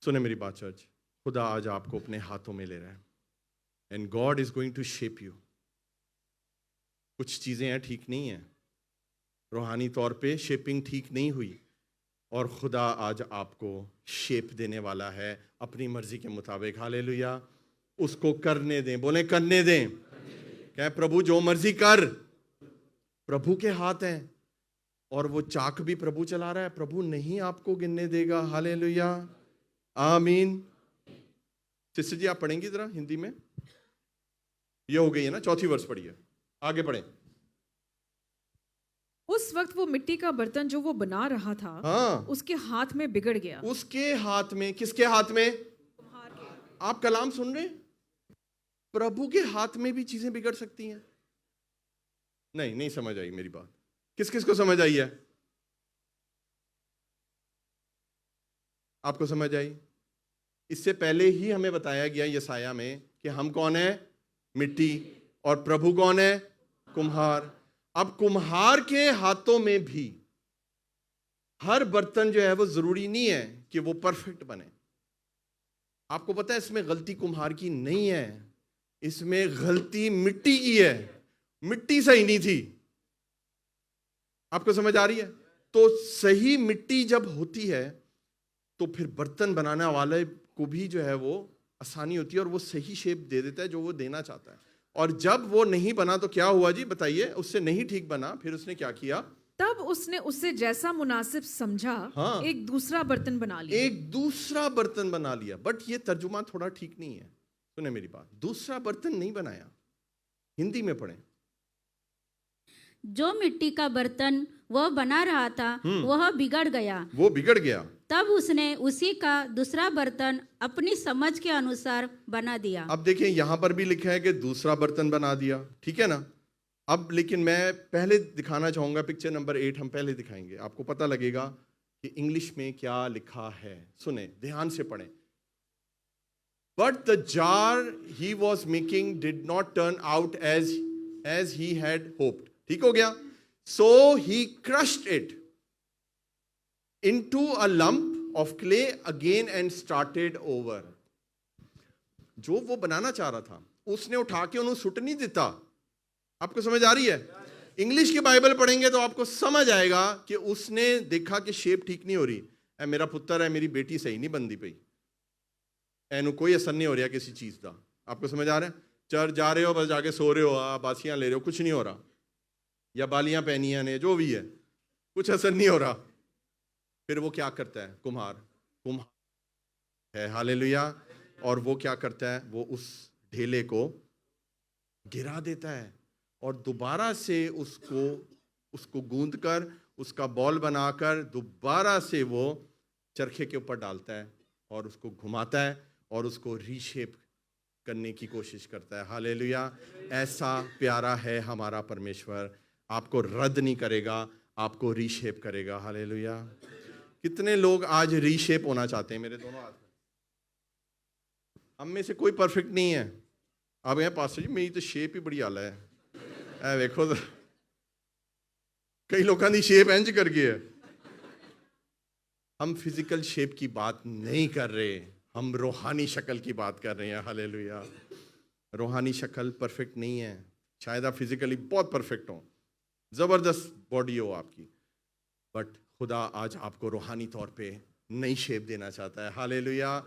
[SPEAKER 1] सुने मेरी बात चर्च, खुदा आज आपको अपने हाथों में ले रहा है। And God is going to shape you. कुछ चीजें हैं ठीक नहीं है, रूहानी तौर पे शेपिंग ठीक नहीं हुई, और खुदा आज आपको शेप देने वाला है अपनी मर्जी के मुताबिक। हालेलुया। उसको करने दें। बोले करने दें। क्या प्रभु जो मर्जी कर। प्रभु के हाथ हैं और वो चाक भी प्रभु चला रहा है। प्रभु नहीं आपको गिनने देगा। हालेलुया। आमीन। सिस्टर जी आप पढ़ेंगी जरा हिंदी में? ये हो गई है ना, चौथी वर्ष पढ़िए, आगे पढ़ें।
[SPEAKER 2] उस वक्त वो मिट्टी का बर्तन जो वो बना रहा था,
[SPEAKER 1] हाँ,
[SPEAKER 2] उसके हाथ में बिगड़ गया।
[SPEAKER 1] उसके हाथ में। किसके हाथ में? आप कलाम सुन रहे हैं? प्रभु के हाथ में भी चीजें बिगड़ सकती हैं। नहीं समझ आई मेरी बात। किस किस को समझ आई है? आपको समझ आई? इससे पहले ही हमें बताया गया यसाया में कि हम कौन है? मिट्टी। और प्रभु कौन है? कुम्हार। अब कुम्हार के हाथों में भी हर बर्तन जो है वो जरूरी नहीं है कि वो परफेक्ट बने। आपको पता है इसमें गलती कुम्हार की नहीं है, इसमें गलती मिट्टी की है। मिट्टी सही नहीं थी। आपको समझ आ रही है? तो सही मिट्टी जब होती है तो फिर बर्तन बनाने वाले को भी जो है वो आसानी होती है और वो सही शेप दे देता है जो वो देना चाहता है। और जब वो नहीं बना तो क्या हुआ जी? बताइए। उससे नहीं ठीक बना, फिर उसने क्या किया?
[SPEAKER 2] तब उसने उससे जैसा मुनासिब समझा,
[SPEAKER 1] हाँ,
[SPEAKER 2] एक दूसरा बर्तन बना लिया।
[SPEAKER 1] एक दूसरा बर्तन बना लिया। बट ये तर्जुमा थोड़ा ठीक नहीं है। सुने मेरी बात, दूसरा बर्तन नहीं बनाया। हिंदी में पढ़ें।
[SPEAKER 3] जो मिट्टी का बर्तन वह बना रहा था वह बिगड़ गया।
[SPEAKER 1] वो बिगड़ गया।
[SPEAKER 3] तब उसने उसी का दूसरा बर्तन अपनी समझ के अनुसार बना दिया।
[SPEAKER 1] अब देखिए, यहां पर भी लिखा है कि दूसरा बर्तन बना दिया, ठीक है ना? अब लेकिन मैं पहले दिखाना चाहूंगा, पिक्चर नंबर 8 हम पहले दिखाएंगे, आपको पता लगेगा कि इंग्लिश में क्या लिखा है। सुने, ध्यान से पढ़ें। But the jar he was making did not turn out as he had hoped. ठीक हो गया? So he crushed it into a lump of clay again and started over. जो वो बनाना चाह रहा था उसने उठा के उन्हें सुट नहीं देता। आपको समझ आ रही है? इंग्लिश की बाइबल पढ़ेंगे तो आपको समझ आएगा कि उसने देखा कि शेप ठीक नहीं हो रही है। मेरा पुत्र है, मेरी बेटी सही नहीं बनती पई, एनू कोई असर नहीं हो रहा किसी चीज का। आपको समझ आ रहा है? चर्च जा रहे हो, बस जाके सो रहे हो, आप बासियां ले रहे हो, कुछ नहीं हो रहा, या बालियां पहनियां ने, जो भी है, कुछ असर नहीं हो रहा। फिर वो क्या करता है? कुम्हार है, हालेलुया। और वो क्या करता है? वो उस ढेले को गिरा देता है और दोबारा से उसको गूंद कर, उसका बॉल बनाकर दोबारा से वो चरखे के ऊपर डालता है और उसको घुमाता है और उसको रीशेप करने की कोशिश करता है। हालेलुया। ऐसा प्यारा है हमारा परमेश्वर, आपको रद्द नहीं करेगा, आपको रीशेप करेगा। हालेलुया। कितने लोग आज रीशेप होना चाहते हैं? मेरे दोनों हाथ में। हम में से कोई परफेक्ट नहीं है। अब यहाँ पास्टर जी मेरी तो शेप ही बड़ी आला है, देखो तो कई लोगों की शेप इंज कर गई है। हम फिजिकल शेप की बात नहीं कर रहे, हम रूहानी शक्ल की बात कर रहे हैं। हालेलुया। रूहानी शक्ल परफेक्ट नहीं है। शायद आप फिजिकली बहुत परफेक्ट हो, जबरदस्त बॉडी हो आपकी, बट खुदा आज आपको रूहानी तौर पे नई शेप देना चाहता है। हालेलुया।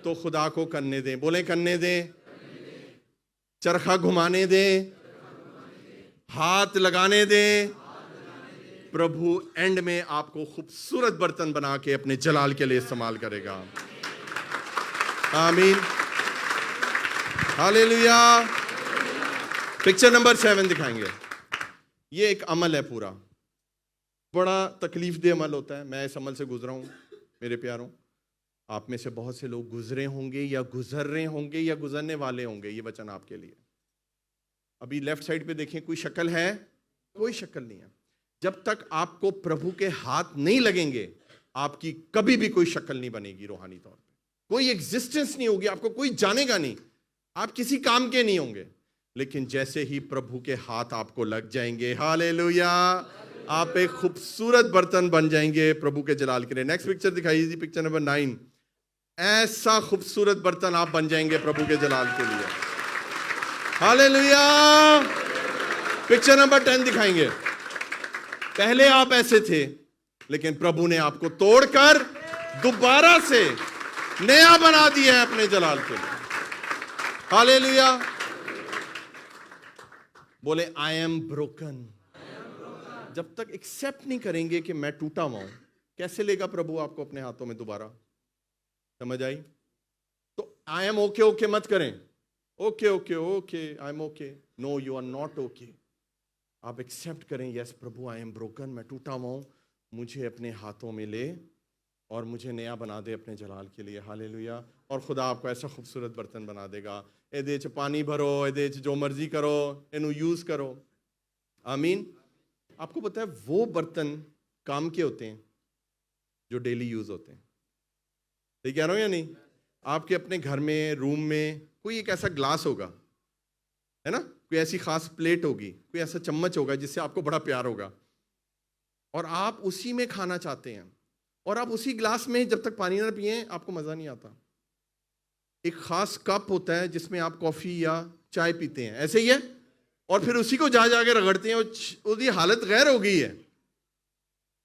[SPEAKER 1] तो खुदा को करने दें, बोले करने दें, चरखा घुमाने दें, हाथ लगाने दें। प्रभु एंड में आपको खूबसूरत बर्तन बना के अपने जलाल के लिए इस्तेमाल करेगा। आमीन। हालेलुया। पिक्चर नंबर 7 दिखाएंगे। ये एक अमल है पूरा, बड़ा तकलीफ दे अमल होता है। मैं इस अमल से गुजरा हूं मेरे प्यारों। आप में से बहुत से लोग गुजरे होंगे या गुजर रहे होंगे या गुजरने वाले होंगे। ये वचन आपके लिए। अभी लेफ्ट साइड पे देखें, कोई शक्ल है? कोई शक्ल नहीं है। जब तक आपको प्रभु के हाथ नहीं लगेंगे, आपकी कभी भी कोई शक्ल नहीं बनेगी। रूहानी तौर पे कोई एग्जिस्टेंस नहीं होगी, आपको कोई जानेगा नहीं, आप किसी काम के नहीं होंगे। लेकिन जैसे ही प्रभु के हाथ आपको लग जाएंगे, हालेलुया, आप एक खूबसूरत बर्तन बन जाएंगे प्रभु के जलाल के लिए। नेक्स्ट पिक्चर दिखाइए जी, पिक्चर नंबर 9। ऐसा खूबसूरत बर्तन आप बन जाएंगे प्रभु के जलाल के लिए। हालेलुया। पिक्चर नंबर 10 दिखाएंगे। पहले आप ऐसे थे, लेकिन प्रभु ने आपको तोड़कर दोबारा से नया बना दिया है अपने जलाल के लिए। हालेलुया। बोले आई एम ब्रोकन। जब तक एक्सेप्ट नहीं करेंगे कि मैं टूटा हुआ हूं, कैसे लेगा प्रभु आपको अपने हाथों में दोबारा? समझ आई? तो आई एम ओके ओके मत करें। Okay okay okay I am okay, no you are not okay. आप एक्सेप्ट करें, यस प्रभु आई एम ब्रोकन, मैं टूटा हुआ हूं, मुझे अपने हाथों में ले और मुझे नया बना दे अपने जलाल के लिए। हालेलुया। और खुदा आपको ऐसा खूबसूरत बर्तन बना देगा। ਇਹਦੇ ਚ पानी भरो, ਇਹਦੇ ਚ जो मर्जी करो, इन्हू यूज करो। आमीन। आपको पता है वो बर्तन काम के होते हैं जो डेली यूज होते हैं। सही कह रहा हूं या नहीं? आपके अपने घर में, रूम में कोई एक ऐसा ग्लास होगा, है ना, कोई ऐसी खास प्लेट होगी, कोई ऐसा चम्मच होगा जिससे आपको बड़ा प्यार होगा, और आप उसी में खाना चाहते हैं, और आप उसी ग्लास में जब तक पानी ना पिए आपको मजा नहीं आता। एक खास कप होता है जिसमें आप कॉफी या चाय पीते हैं, ऐसे ही है, और फिर उसी को जा जाके रगड़ते हैं, उसकी हालत गैर हो गई है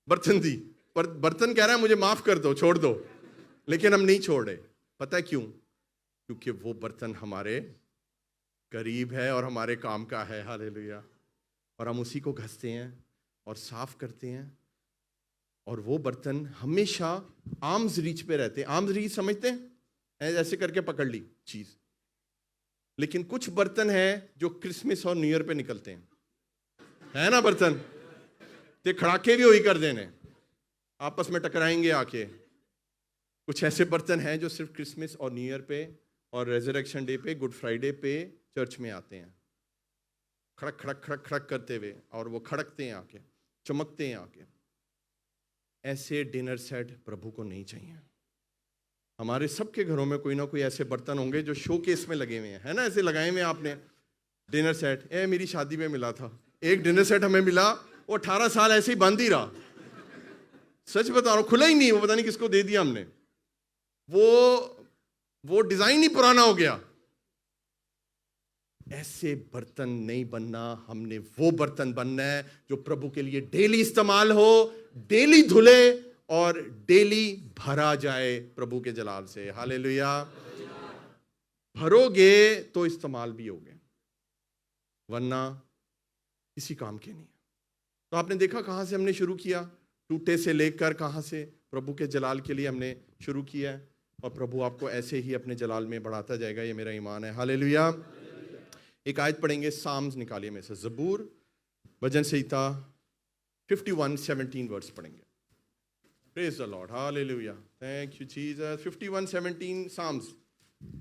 [SPEAKER 1] बर्तन दी, पर बर्तन कह रहा है मुझे माफ कर दो, छोड़ दो, लेकिन हम नहीं छोड़ रहे। पता है क्यों? क्योंकि वो बर्तन हमारे करीब है और हमारे काम का है। हालेलुया। और हम उसी को घसते हैं और साफ करते हैं, और वो बर्तन हमेशा आर्म्स रीच पे रहते हैं। आर्म्स रीच समझते हैं? ऐसे करके पकड़ ली चीज। लेकिन कुछ बर्तन है जो क्रिसमस और न्यू ईयर पे निकलते हैं, है ना बर्तन, ते खड़ाके भी वही कर देने, आपस में टकराएंगे आके। कुछ ऐसे बर्तन हैं जो सिर्फ क्रिसमस और न्यू ईयर पे और रेजरेक्शन डे पे, गुड फ्राइडे पे चर्च में आते हैं, खड़क खड़क खड़क खड़क करते हुए, और वो खड़कते हैं आके, चमकते हैं आके। ऐसे डिनर सेट प्रभु को नहीं चाहिए। हमारे सबके घरों में कोई ना कोई ऐसे बर्तन होंगे जो शो केस में लगे हुए हैं, है ना, ऐसे लगाए हुए हैं आपने। डिनर सेट, मेरी शादी में मिला था एक डिनर सेट, हमें मिला, वो 18 साल ऐसे ही बंद ही रहा। सच बता रहा हूं, खुला ही नहीं, वो पता नहीं किसको दे दिया हमने। वो डिजाइन ही पुराना हो गया। ऐसे बर्तन नहीं बनना, हमने वो बर्तन बनना है जो प्रभु के लिए डेली इस्तेमाल हो, डेली धुले और डेली भरा जाए प्रभु के जलाल से। हालेलुया। भरोगे तो इस्तेमाल भी होगे, वरना किसी काम के नहीं। तो आपने देखा कहाँ से हमने शुरू किया, टूटे से लेकर कहाँ से प्रभु के जलाल के लिए हमने शुरू किया है, और प्रभु आपको ऐसे ही अपने जलाल में बढ़ाता जाएगा, ये मेरा ईमान है। हालेलुया। एक आयत पढ़ेंगे, साम्स निकालिए में से, ज़बूर भजन संहिता 51:17 वर्ड्स पढ़ेंगे। Praise the Lord, hallelujah, thank you Jesus. 51:17 Psalms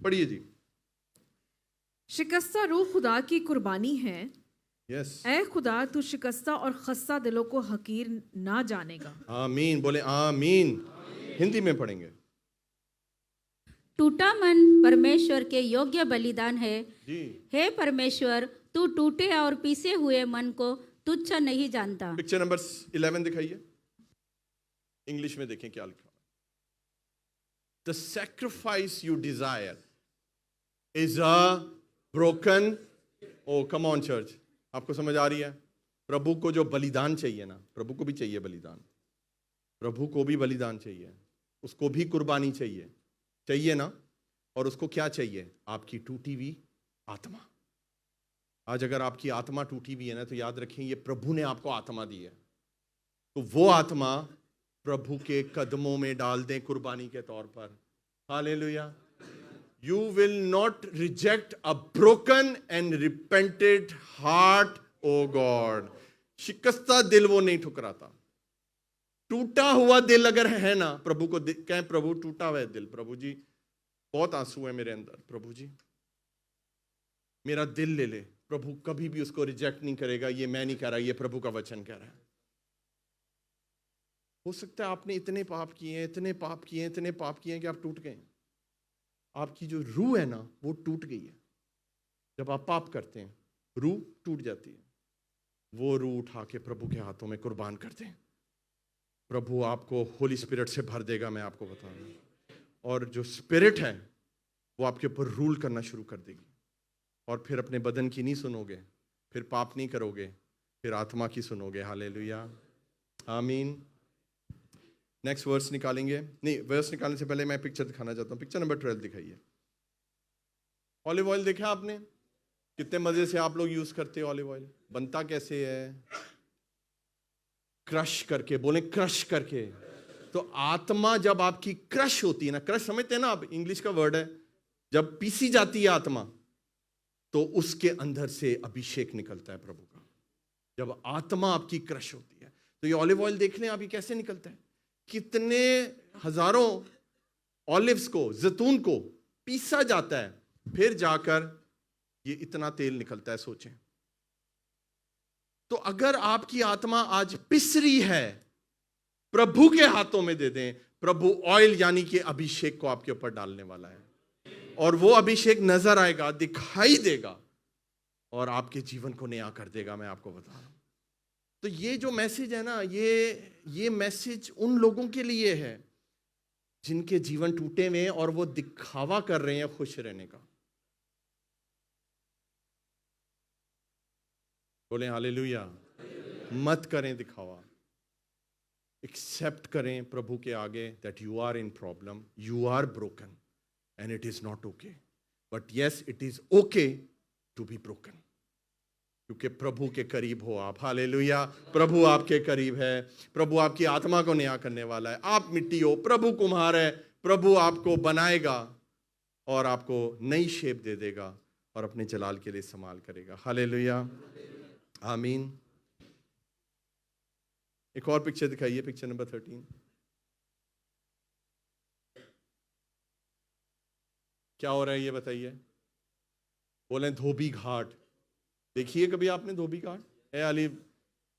[SPEAKER 1] पढ़िए जी।
[SPEAKER 2] शिकस्ता रूह खुदा की कुर्बानी है,
[SPEAKER 1] यस,
[SPEAKER 2] ऐ खुदा तू शिकस्ता और खस्ता दिलों को हकीर ना जानेगा।
[SPEAKER 1] आमीन, बोले आमीन। हिंदी में पढ़ेंगे।
[SPEAKER 3] टूटा मन परमेश्वर के योग्य बलिदान है।
[SPEAKER 1] जी,
[SPEAKER 3] हे परमेश्वर, तू टूटे और पीसे हुए मन को तुच्छ नहीं जानता।
[SPEAKER 1] पिक्चर नंबर 11 दिखाइए, इंग्लिश में देखें क्या लिखा। The sacrifice you desire is a broken, oh come on church, आपको समझ आ रही है? प्रभु को जो बलिदान चाहिए ना, प्रभु को भी चाहिए बलिदान, प्रभु को भी बलिदान चाहिए, उसको भी कुर्बानी चाहिए, चाहिए ना। और उसको क्या चाहिए? आपकी टूटी हुई आत्मा। आज अगर आपकी आत्मा टूटी हुई है ना, तो याद रखें ये प्रभु ने आपको आत्मा दी है, तो वो आत्मा प्रभु के कदमों में डाल दें कुर्बानी के तौर पर। Hallelujah. You will not reject a broken and repented heart, O God. शिकस्ता दिल वो नहीं ठुकराता। टूटा हुआ दिल अगर है ना, प्रभु को कहें, प्रभु टूटा हुआ है दिल, प्रभु जी बहुत आंसू है मेरे अंदर, प्रभु जी मेरा दिल ले ले। प्रभु कभी भी उसको रिजेक्ट नहीं करेगा, ये मैं नहीं कह रहा, ये प्रभु का वचन कह रहा है। हो सकता है आपने इतने पाप किए हैं, इतने पाप किए हैं, इतने पाप किए हैं कि आप टूट गए। आपकी जो रूह है ना, वो टूट गई है। जब आप पाप करते हैं, रूह टूट जाती है। वो रूह उठा के प्रभु के हाथों में कुर्बान करते हैं। प्रभु आपको होली स्पिरिट से भर देगा, मैं आपको बता रहा हूं। और जो स्पिरिट है वो आपके ऊपर रूल करना शुरू कर देगी, और फिर अपने बदन की नहीं सुनोगे, फिर पाप नहीं करोगे, फिर आत्मा की सुनोगे। हालेलुया, आमीन। नेक्स्ट वर्स निकालेंगे, नहीं वर्स निकालने से पहले मैं पिक्चर दिखाना चाहता हूँ। पिक्चर नंबर 12 दिखाइए। ऑलिव ऑयल देखा आपने? कितने मजे से आप लोग यूज करते हो ऑलिव ऑयल। बनता कैसे है? क्रश करके, बोले क्रश करके। तो आत्मा जब आपकी क्रश होती है ना, क्रश समझते हैं ना आप, इंग्लिश का वर्ड है, जब पीसी जाती है आत्मा, तो उसके अंदर से अभिषेक निकलता है प्रभु का। जब आत्मा आपकी क्रश होती है, तो ये ऑलिव ऑयल देख लें आप, ये कैसे निकलता है। कितने हजारों ऑलिव्स को, जैतून को पीसा जाता है, फिर जाकर ये इतना तेल निकलता है, सोचें। तो अगर आपकी आत्मा आज पिस रही है, प्रभु के हाथों में दे दें। प्रभु ऑयल यानी कि अभिषेक को आपके ऊपर डालने वाला है, और वो अभिषेक नजर आएगा, दिखाई देगा, और आपके जीवन को नया कर देगा, मैं आपको बता रहा हूं। तो ये जो मैसेज है ना, ये मैसेज उन लोगों के लिए है जिनके जीवन टूटे हुए हैं और वो दिखावा कर रहे हैं खुश रहने का। बोले हालेलुया। मत करें दिखावा, एक्सेप्ट करें प्रभु के आगे that you are in problem, you are broken and it is not okay, but yes it is okay to be broken, क्योंकि प्रभु के करीब हो आप। हालेलुया। प्रभु आपके करीब है, प्रभु आपकी आत्मा को नया करने वाला है। आप मिट्टी हो, प्रभु कुम्हार है, प्रभु आपको बनाएगा और आपको नई शेप दे देगा और अपने जलाल के लिए इस्तेमाल करेगा। हालेलुया, आमीन। एक और पिक्चर दिखाइए, पिक्चर नंबर 13। क्या हो रहा है ये बताइए। बोले धोबी घाट। देखिए कभी आपने धोबी घाट? है अली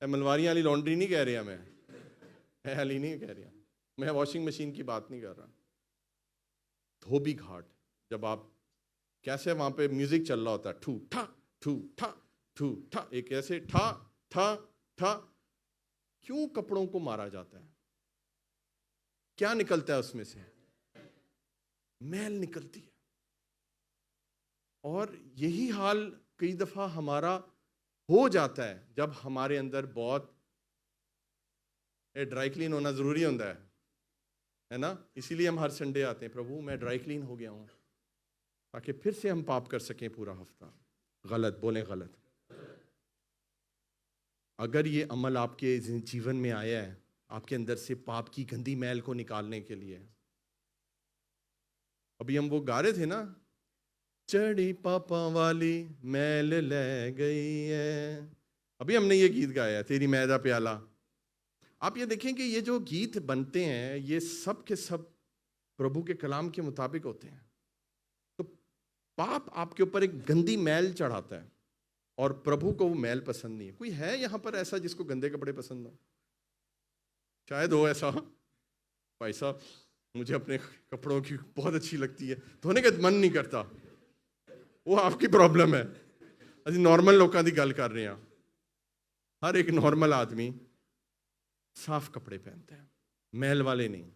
[SPEAKER 1] मलवारी वाली लॉन्ड्री नहीं कह रहा मैं, है अली नहीं कह रहा मैं, वॉशिंग मशीन की बात नहीं कर रहा। धोबी घाट, जब आप कैसे वहां पे म्यूजिक चल रहा होता है, ठू ठा ठू ठा ठू ठा, एक ऐसे ठा ठा ठा, क्यों कपड़ों को मारा जाता है? क्या निकलता है उसमें से? मैल निकलती है। और यही हाल कई दफा हमारा हो जाता है जब हमारे अंदर बहुत ड्राई क्लीन होना जरूरी होता है ना। इसीलिए हम हर संडे आते हैं, प्रभु मैं ड्राई क्लीन हो गया हूं। ताकि फिर से हम पाप कर सकें पूरा हफ्ता। गलत बोलें, गलत। अगर ये अमल आपके जीवन में आया है आपके अंदर से पाप की गंदी मैल को निकालने के लिए, अभी हम वो गा रहे थे ना, चढ़ी पापा वाली मैल ले गई है, अभी हमने ये गीत गाया, तेरी मैदा प्याला। आप ये देखें कि ये जो गीत बनते हैं ये सब के सब प्रभु के कलाम के मुताबिक होते हैं। तो पाप आपके ऊपर एक गंदी मैल चढ़ाता है और प्रभु को वो मैल पसंद नहीं है। कोई है यहाँ पर ऐसा जिसको गंदे कपड़े पसंद हो? शायद हो ऐसा। भाई साहब मुझे अपने कपड़ों की बहुत अच्छी लगती है, धोने का मन नहीं करता, वो आपकी प्रॉब्लम है। ਅਸੀਂ नॉर्मल लोगों की गल कर रहे हैं। हर एक नॉर्मल आदमी साफ कपड़े पहनता है, मैल वाले नहीं।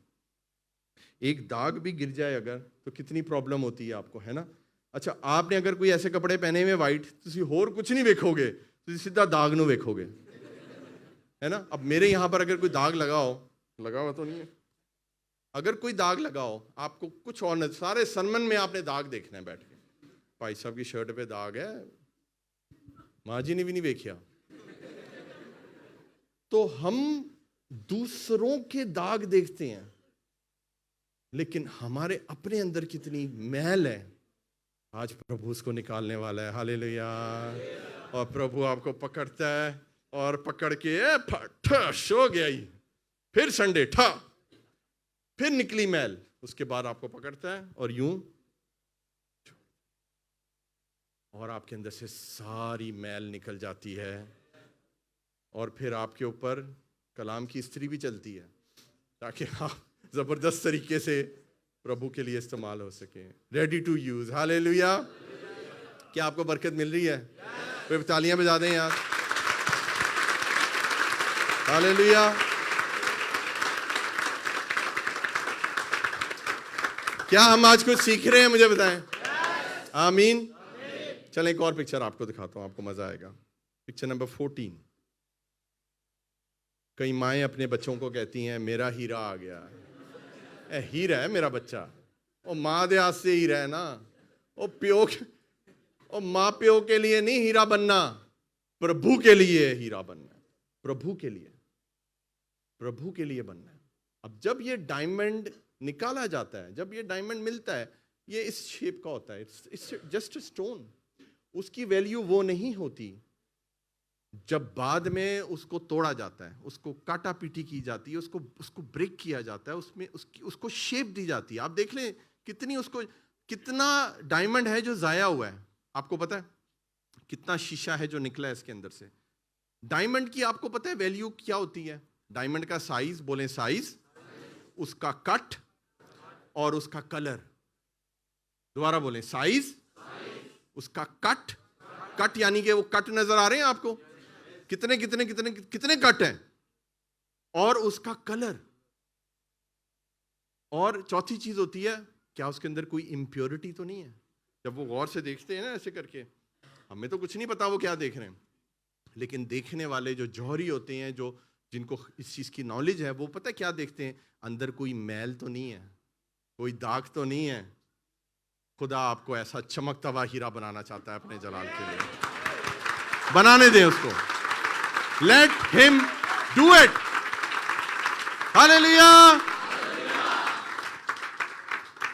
[SPEAKER 1] एक दाग भी गिर जाए अगर तो कितनी प्रॉब्लम होती है आपको, है ना। अच्छा, आपने अगर कोई ऐसे कपड़े पहने हुए वाइट, तुसी होर कुछ नहीं वेखोगे, तुसी सीधा दाग नूं वेखोगे, है ना। अब मेरे यहाँ पर अगर कोई दाग लगा हुआ तो नहीं है, अगर कोई दाग लगा हो आपको कुछ और नहीं, सारे सरमन में आपने दाग देखना है बैठ के। भाई साहब की शर्ट पे दाग है, माँ जी ने भी नहीं देखा। तो हम दूसरों के दाग देखते हैं, लेकिन हमारे अपने अंदर कितनी मैल है, आज प्रभु उसको निकालने वाला है। हालेलुया। और प्रभु आपको पकड़ता है और पकड़ के ठस हो गया ही, फिर संडे ठा, फिर निकली मैल, उसके बाद आपको पकड़ता है और यूं, और आपके अंदर से सारी मैल निकल जाती है और फिर आपके ऊपर कलाम की इस्त्री भी चलती है ताकि आप जबरदस्त तरीके से प्रभु के लिए इस्तेमाल हो सके। Ready to use. हालेलुया। क्या आपको बरकत मिल रही है? कोई तालियां बजा दें यार। हालेलुया। क्या हम आज कुछ सीख रहे हैं? मुझे बताएं। आमीन। चलें एक और पिक्चर आपको दिखाता हूं, आपको मजा आएगा। Picture number 14। कई माएँ अपने बच्चों को कहती हैं मेरा हीरा आ गया है। हीरा है मेरा बच्चा, वो माँ दे हाथ से हीरा है ना, वो प्यो, वो माँ प्यो के लिए नहीं हीरा बनना, प्रभु के लिए हीरा बनना है। प्रभु के लिए, प्रभु के लिए बनना है। अब जब ये डायमंड निकाला जाता है, जब ये डायमंड मिलता है, ये इस शेप का होता है, इट्स जस्ट अ स्टोन। उसकी वैल्यू वो नहीं होती जब बाद में उसको तोड़ा जाता है, उसको काटा पीटी की जाती है, उसको ब्रेक किया जाता है, उसमें उसको शेप दी जाती है। आप देख लें कितना डायमंड है जो जाया हुआ है। आपको पता है कितना शीशा है जो निकला है इसके अंदर से। डायमंड की आपको पता है वैल्यू क्या होती है? डायमंड का साइज, बोले साइज, उसका कट और उसका कलर। दोबारा बोले साइज, उसका कट यानी कि वो कट नजर आ रहे हैं आपको, कितने कितने कितने कितने कट हैं, और उसका कलर। और चौथी चीज होती है, क्या उसके अंदर कोई इम्प्योरिटी तो नहीं है? जब वो गौर से देखते हैं ना ऐसे करके, हमें तो कुछ नहीं पता वो क्या देख रहे हैं, लेकिन देखने वाले जो जौहरी होते हैं, जो जिनको इस चीज की नॉलेज है, वो पता है क्या देखते हैं? अंदर कोई मैल तो नहीं है, कोई दाग तो नहीं है। खुदा आपको ऐसा चमकता हुआ हीरा बनाना चाहता है अपने जलाल के लिए। बनाने दें उसको। Let him do it. Hallelujah.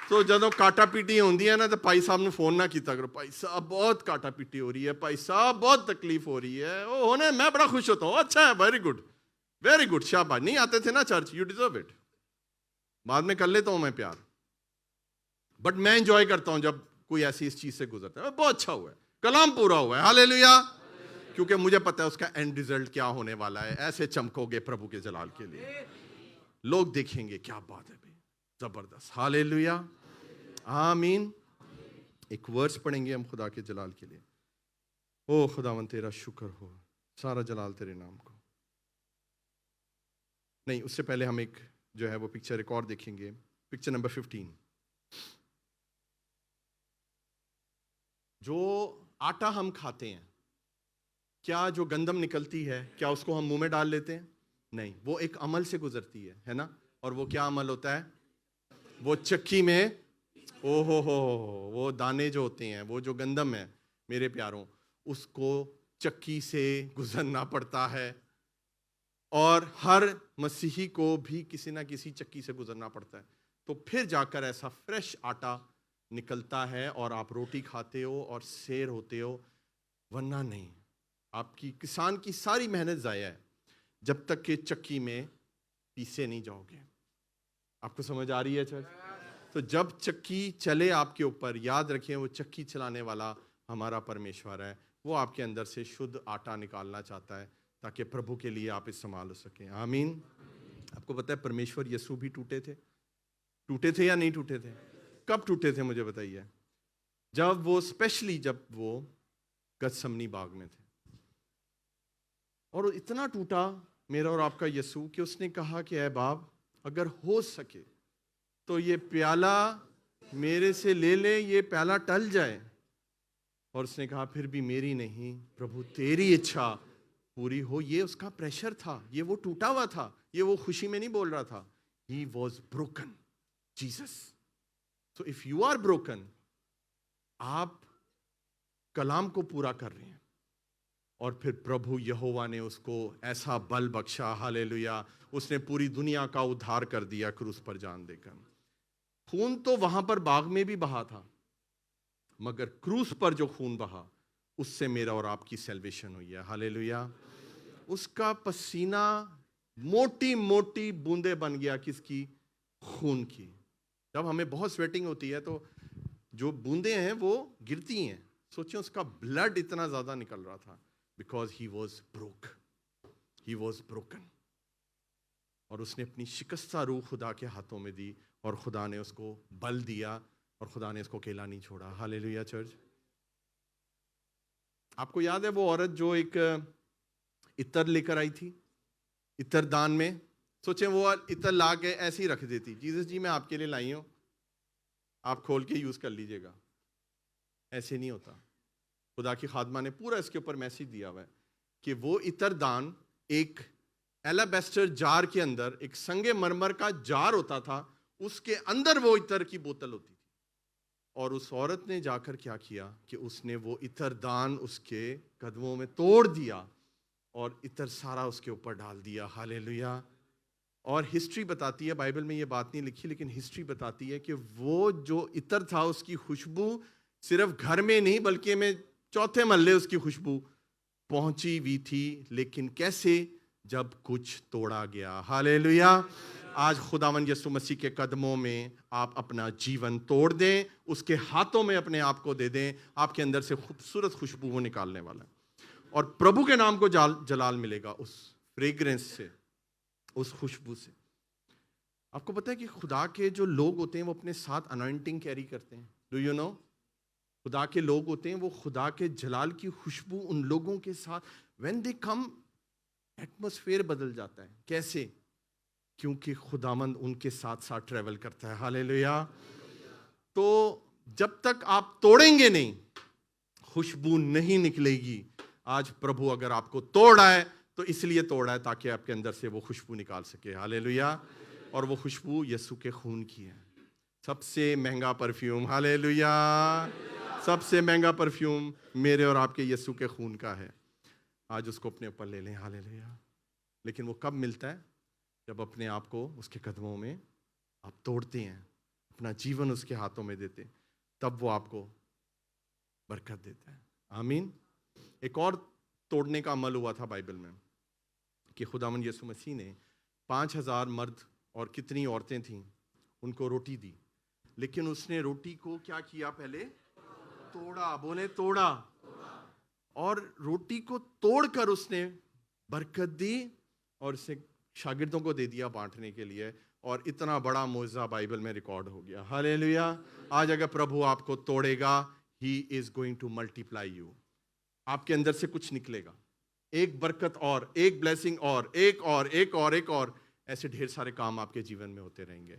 [SPEAKER 1] तो ਜਦੋਂ ਕਾਟਾ ਪੀਟੀ ਹੁੰਦੀ ਹੈ ਨਾ, ਤਾਂ ਭਾਈ ਸਾਹਿਬ ਨੂੰ ਫੋਨ ਨਾ ਕੀਤਾ ਕਰੋ, ਭਾई साहब बहुत काटा पीटी हो रही है, भाई साहब बहुत तकलीफ हो रही है। ओ होने मैं बड़ा खुश होता हूँ, अच्छा है, वेरी गुड, शाबाश। नहीं आते थे ना चर्च, यू डिजर्व इट। बाद में कर लेता हूँ मैं प्यार, बट मैं एंजॉय करता हूँ जब कोई ऐसी इस चीज से गुजरता है। बहुत अच्छा हुआ है, कलाम पूरा हुआ है। हालेलुया। क्योंकि मुझे पता है उसका एंड रिजल्ट क्या होने वाला है। ऐसे चमकोगे प्रभु के जलाल के लिए, लोग देखेंगे क्या बात है भाई, जबरदस्त। हालेलुया। आमीन। एक वर्स पढ़ेंगे हम खुदा के जलाल के लिए। ओ खुदावन तेरा शुक्र हो, सारा जलाल तेरे नाम को। नहीं, उससे पहले हम एक जो है वो पिक्चर एक और देखेंगे। Picture number 15। जो आटा हम खाते हैं, क्या जो गंदम निकलती है, क्या उसको हम मुंह में डाल लेते हैं? नहीं, वो एक अमल से गुजरती है ना। और वो क्या अमल होता है? वो चक्की में ओ हो, वो दाने जो होते हैं, वो जो गंदम है मेरे प्यारों, उसको चक्की से गुजरना पड़ता है, और हर मसीही को भी किसी ना किसी चक्की से गुजरना पड़ता है, तो फिर जाकर ऐसा फ्रेश आटा निकलता है और आप रोटी खाते हो और शेर होते हो, वरना नहीं। आपकी किसान की सारी मेहनत जाया है जब तक कि चक्की में पीसे नहीं जाओगे। आपको समझ आ रही है चर्च? तो जब चक्की चले आपके ऊपर, याद रखिए वो चक्की चलाने वाला हमारा परमेश्वर है। वो आपके अंदर से शुद्ध आटा निकालना चाहता है ताकि प्रभु के लिए आप इस्तेमाल हो सकें। आमीन। आपको पता है परमेश्वर यीशु भी टूटे थे या नहीं टूटे थे? कब टूटे थे मुझे बताइए? जब वो गत्समनी बाग में थे, और इतना टूटा मेरा और आपका यीशु कि उसने कहा कि ऐ बाप, अगर हो सके तो ये प्याला मेरे से ले ले, ये प्याला टल जाए। और उसने कहा फिर भी मेरी नहीं प्रभु तेरी इच्छा पूरी हो। ये उसका प्रेशर था, ये वो टूटा हुआ था, ये वो खुशी में नहीं बोल रहा था। He was broken, Jesus. So if you are broken, आप कलाम को पूरा कर रहे हैं, और फिर प्रभु यहोवा ने उसको ऐसा बल बख्शा, हालेलुया, उसने पूरी दुनिया का उद्धार कर दिया क्रूस पर जान देकर। खून तो वहां पर बाग में भी बहा था, मगर क्रूस पर जो खून बहा उससे मेरा और आपकी सैल्वेशन हुई है। हालेलुया। उसका पसीना मोटी मोटी बूंदे बन गया, किसकी? खून की। जब हमें बहुत स्वेटिंग होती है तो जो बूंदे हैं वो गिरती हैं। सोचिए उसका ब्लड इतना ज्यादा निकल रहा था, बिकॉज ही वॉज ब्रोकन। और उसने अपनी शिकस्ता रूह खुदा के हाथों में दी, और खुदा ने उसको बल दिया, और खुदा ने उसको अकेला नहीं छोड़ा। Hallelujah church. आपको याद है वो औरत जो एक इत्र लेकर आई थी, इत्र दान में? सोचें वो इत्र ला के ऐसे ही रख देती, जीसस जी मैं आपके लिए लाई हूं, आप खोल के यूज कर लीजिएगा। ऐसे नहीं होता। खुदा की खादमा ने पूरा इसके ऊपर मैसेज दिया हुआ है कि वो इत्र दान एक एलाबेस्टर जार के अंदर, एक संगे मरमर का जार होता था, उसके अंदर वो इत्र की बोतल होती थी। और उस औरत ने जाकर क्या किया कि उसने वो इत्र दान उसके कदमों में तोड़ दिया और इत्र सारा उसके ऊपर डाल दिया। हालेलुया। और हिस्ट्री बताती है, बाइबल में ये बात नहीं लिखी, लेकिन हिस्ट्री बताती है कि वो जो इत्र था उसकी खुशबू सिर्फ घर में नहीं बल्कि में चौथे महल्ले उसकी खुशबू पहुंची हुई थी। लेकिन कैसे? जब कुछ तोड़ा गया। हालेलुया। आज खुदावन यीशु मसीह के कदमों में आप अपना जीवन तोड़ दें, उसके हाथों में अपने आप को दे दें, आपके अंदर से खूबसूरत खुशबू वो निकालने वाला है, और प्रभु के नाम को जलाल मिलेगा उस फ्रेग्रेंस से, उस खुशबू से। आपको पता है कि खुदा के जो लोग होते हैं वो अपने साथ अनॉइंटिंग कैरी करते हैं। Do you no? खुदा के लोग होते हैं, वो खुदा के जलाल की खुशबू उन लोगों के साथ, व्हेन दे कम, एटमॉस्फेयर बदल जाता है। कैसे? क्योंकि खुदावंद उनके साथ साथ ट्रेवल करता है। हालेलुया। तो जब तक आप तोड़ेंगे नहीं, खुशबू नहीं निकलेगी। आज प्रभु अगर आपको तोड़ा है तो इसलिए तोड़ा है ताकि आपके अंदर से वो खुशबू निकाल सके। हालेलुया। और वो खुशबू यीशु के खून की है, सबसे महंगा परफ्यूम। हालेलुया। सबसे महंगा परफ्यूम मेरे और आपके यीशु के खून का है। आज उसको अपने ऊपर ले लें। हालेलुया। लेकिन वो कब मिलता है? जब अपने आप को उसके कदमों में आप तोड़ते हैं, अपना जीवन उसके हाथों में देते, तब वो आपको बरकत देता है। आमीन। एक और तोड़ने का अमल हुआ था बाइबल में कि खुदावंद यीशु मसीह ने 5000 मर्द और कितनी औरतें थीं उनको रोटी दी, लेकिन उसने रोटी को क्या किया? पहले तोड़ा। बोले तोड़ा। और रोटी को तोड़कर उसने बरकत दी और इसे शागिर्दों को दे दिया बांटने के लिए, और इतना बड़ा मौजज़ा बाइबल में रिकॉर्ड हो गया। हालेलुया। आज अगर प्रभु आपको तोड़ेगा, he is going to multiply you. आपके अंदर से कुछ निकलेगा, एक बरकत और, एक ब्लेसिंग और, एक और, एक और, एक और, ऐसे ढेर सारे काम आपके जीवन में होते रहेंगे।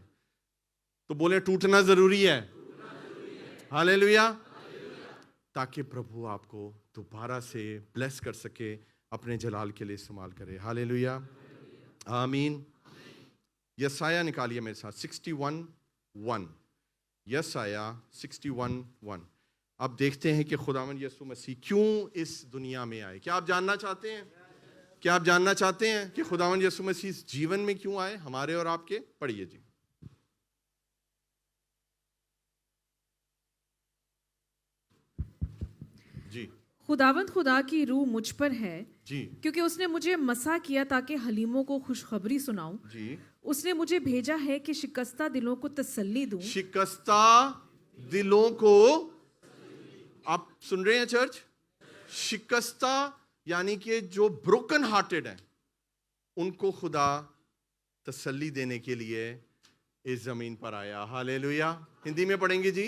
[SPEAKER 1] तो बोले टूटना जरूरी है। हालेलुया। ताकि प्रभु आपको दोबारा से ब्लेस कर सके, अपने जलाल के लिए इस्तेमाल करे। हालेलुया। आमीन। यसाया निकालिए मेरे साथ 61:1। यस आया 61:1। अब देखते हैं कि खुदावंद यीशु मसीह क्यों इस दुनिया में आए। क्या आप जानना चाहते हैं? क्या आप जानना चाहते हैं कि खुदावंद यीशु मसीह इस जीवन में क्यों आए, हमारे और आपके? पढ़िए जी। जी
[SPEAKER 2] खुदावंद खुदा की रूह मुझ पर है,
[SPEAKER 1] जी
[SPEAKER 2] क्योंकि उसने मुझे मसा किया ताकि हलीमों को खुशखबरी सुनाऊं।
[SPEAKER 1] जी।
[SPEAKER 2] उसने मुझे भेजा है कि शिकस्ता दिलों को तसल्ली दूं।
[SPEAKER 1] शिकस्ता दिलों को, आप सुन रहे हैं चर्च? शिकस्ता यानी कि जो ब्रोकन हार्टेड है, उनको खुदा तसल्ली देने के लिए इस जमीन पर आया। हालेलुया। हिंदी में पढ़ेंगे जी।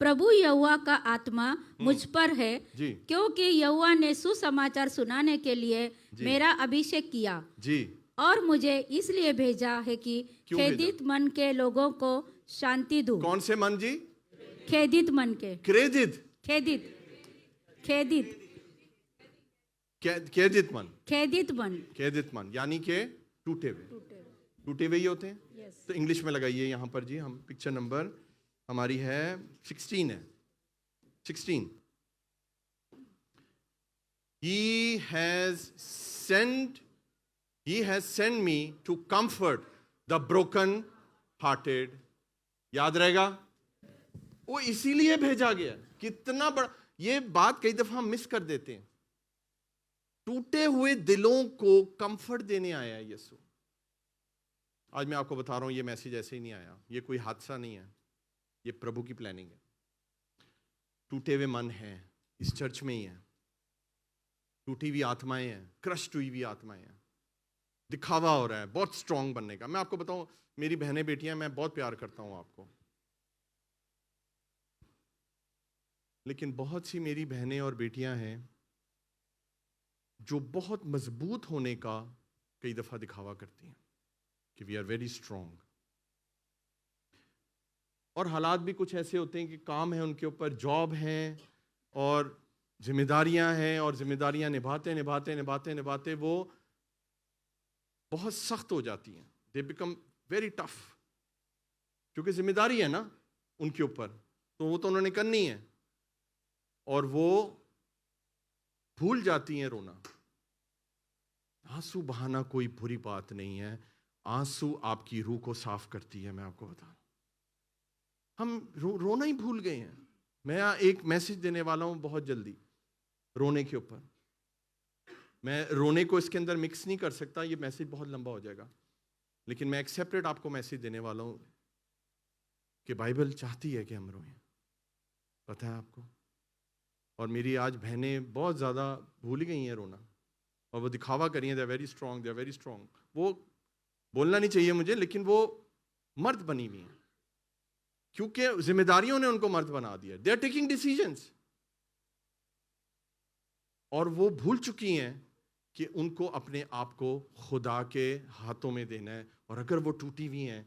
[SPEAKER 3] प्रभु यहोवा का आत्मा मुझ पर है,
[SPEAKER 1] जी
[SPEAKER 3] क्योंकि यहोवा ने सुसमाचार सुनाने के लिए
[SPEAKER 1] जी।
[SPEAKER 3] मेरा अभिषेक किया
[SPEAKER 1] जी।
[SPEAKER 3] और मुझे इसलिए भेजा है कि
[SPEAKER 1] क्यों
[SPEAKER 3] खेदित मन के लोगों को शांति दूं।
[SPEAKER 1] कौन से मन जी?
[SPEAKER 3] खेदित मन के,
[SPEAKER 1] क्रेदित
[SPEAKER 3] खेदित खेदित
[SPEAKER 1] खेदित मन,
[SPEAKER 3] खेदित मन।
[SPEAKER 1] खेदित मन यानी कि टूटे हुए ही होते हैं। तो इंग्लिश में लगाइए यहाँ पर जी। हम पिक्चर नंबर हमारी है 16 है। 16। He has sent me to comfort the broken hearted। याद रहेगा? वो इसीलिए भेजा गया। कितना बड़ा ये बात कई दफा हम मिस कर देते हैं। टूटे हुए दिलों को कंफर्ट देने आया है यीशु। आज मैं आपको बता रहा हूं, ये मैसेज ऐसे ही नहीं आया, ये कोई हादसा नहीं है, ये प्रभु की प्लानिंग है। टूटे हुए मन हैं, इस चर्च में ही है। टूटी हुई आत्माएं हैं, क्रश्ड हुई हुई आत्माएं हैं। दिखावा हो रहा है बहुत स्ट्रांग बनने का। मैं आपको बताऊं, मेरी बहनें बेटियां, मैं बहुत प्यार करता हूं आपको, लेकिन बहुत सी मेरी बहनें और बेटियां हैं जो बहुत मजबूत होने का कई दफा दिखावा करती हैं कि वी आर वेरी स्ट्रांग। और हालात भी कुछ ऐसे होते हैं कि काम है उनके ऊपर, जॉब है और जिम्मेदारियां हैं, और जिम्मेदारियां निभाते निभाते निभाते निभाते वो बहुत सख्त हो जाती हैं। दे बिकम वेरी टफ, क्योंकि जिम्मेदारी है ना उनके ऊपर, तो वो तो उन्होंने करनी है, और वो भूल जाती हैं रोना। आंसू बहाना कोई बुरी बात नहीं है, आंसू आपकी रूह को साफ करती है। मैं आपको बता रहा हूं, हम रोना ही भूल गए हैं। मैं एक मैसेज देने वाला हूं बहुत जल्दी रोने के ऊपर। मैं रोने को इसके अंदर मिक्स नहीं कर सकता, ये मैसेज बहुत लंबा हो जाएगा, लेकिन मैं एक सेपरेट आपको मैसेज देने वाला हूं कि बाइबल चाहती है कि हम रोएं। पता है आपको? और मेरी आज बहनें बहुत ज़्यादा भूल गई हैं रोना, और वो दिखावा करी हैं, they are very strong, they are very strong. वो बोलना नहीं चाहिए मुझे, लेकिन वो मर्द बनी हुई हैं, क्योंकि जिम्मेदारियों ने उनको मर्द बना दिया। दे आर टेकिंग डिसीजंस, और वो भूल चुकी हैं कि उनको अपने आप को खुदा के हाथों में देना है। और अगर वो टूटी हुई हैं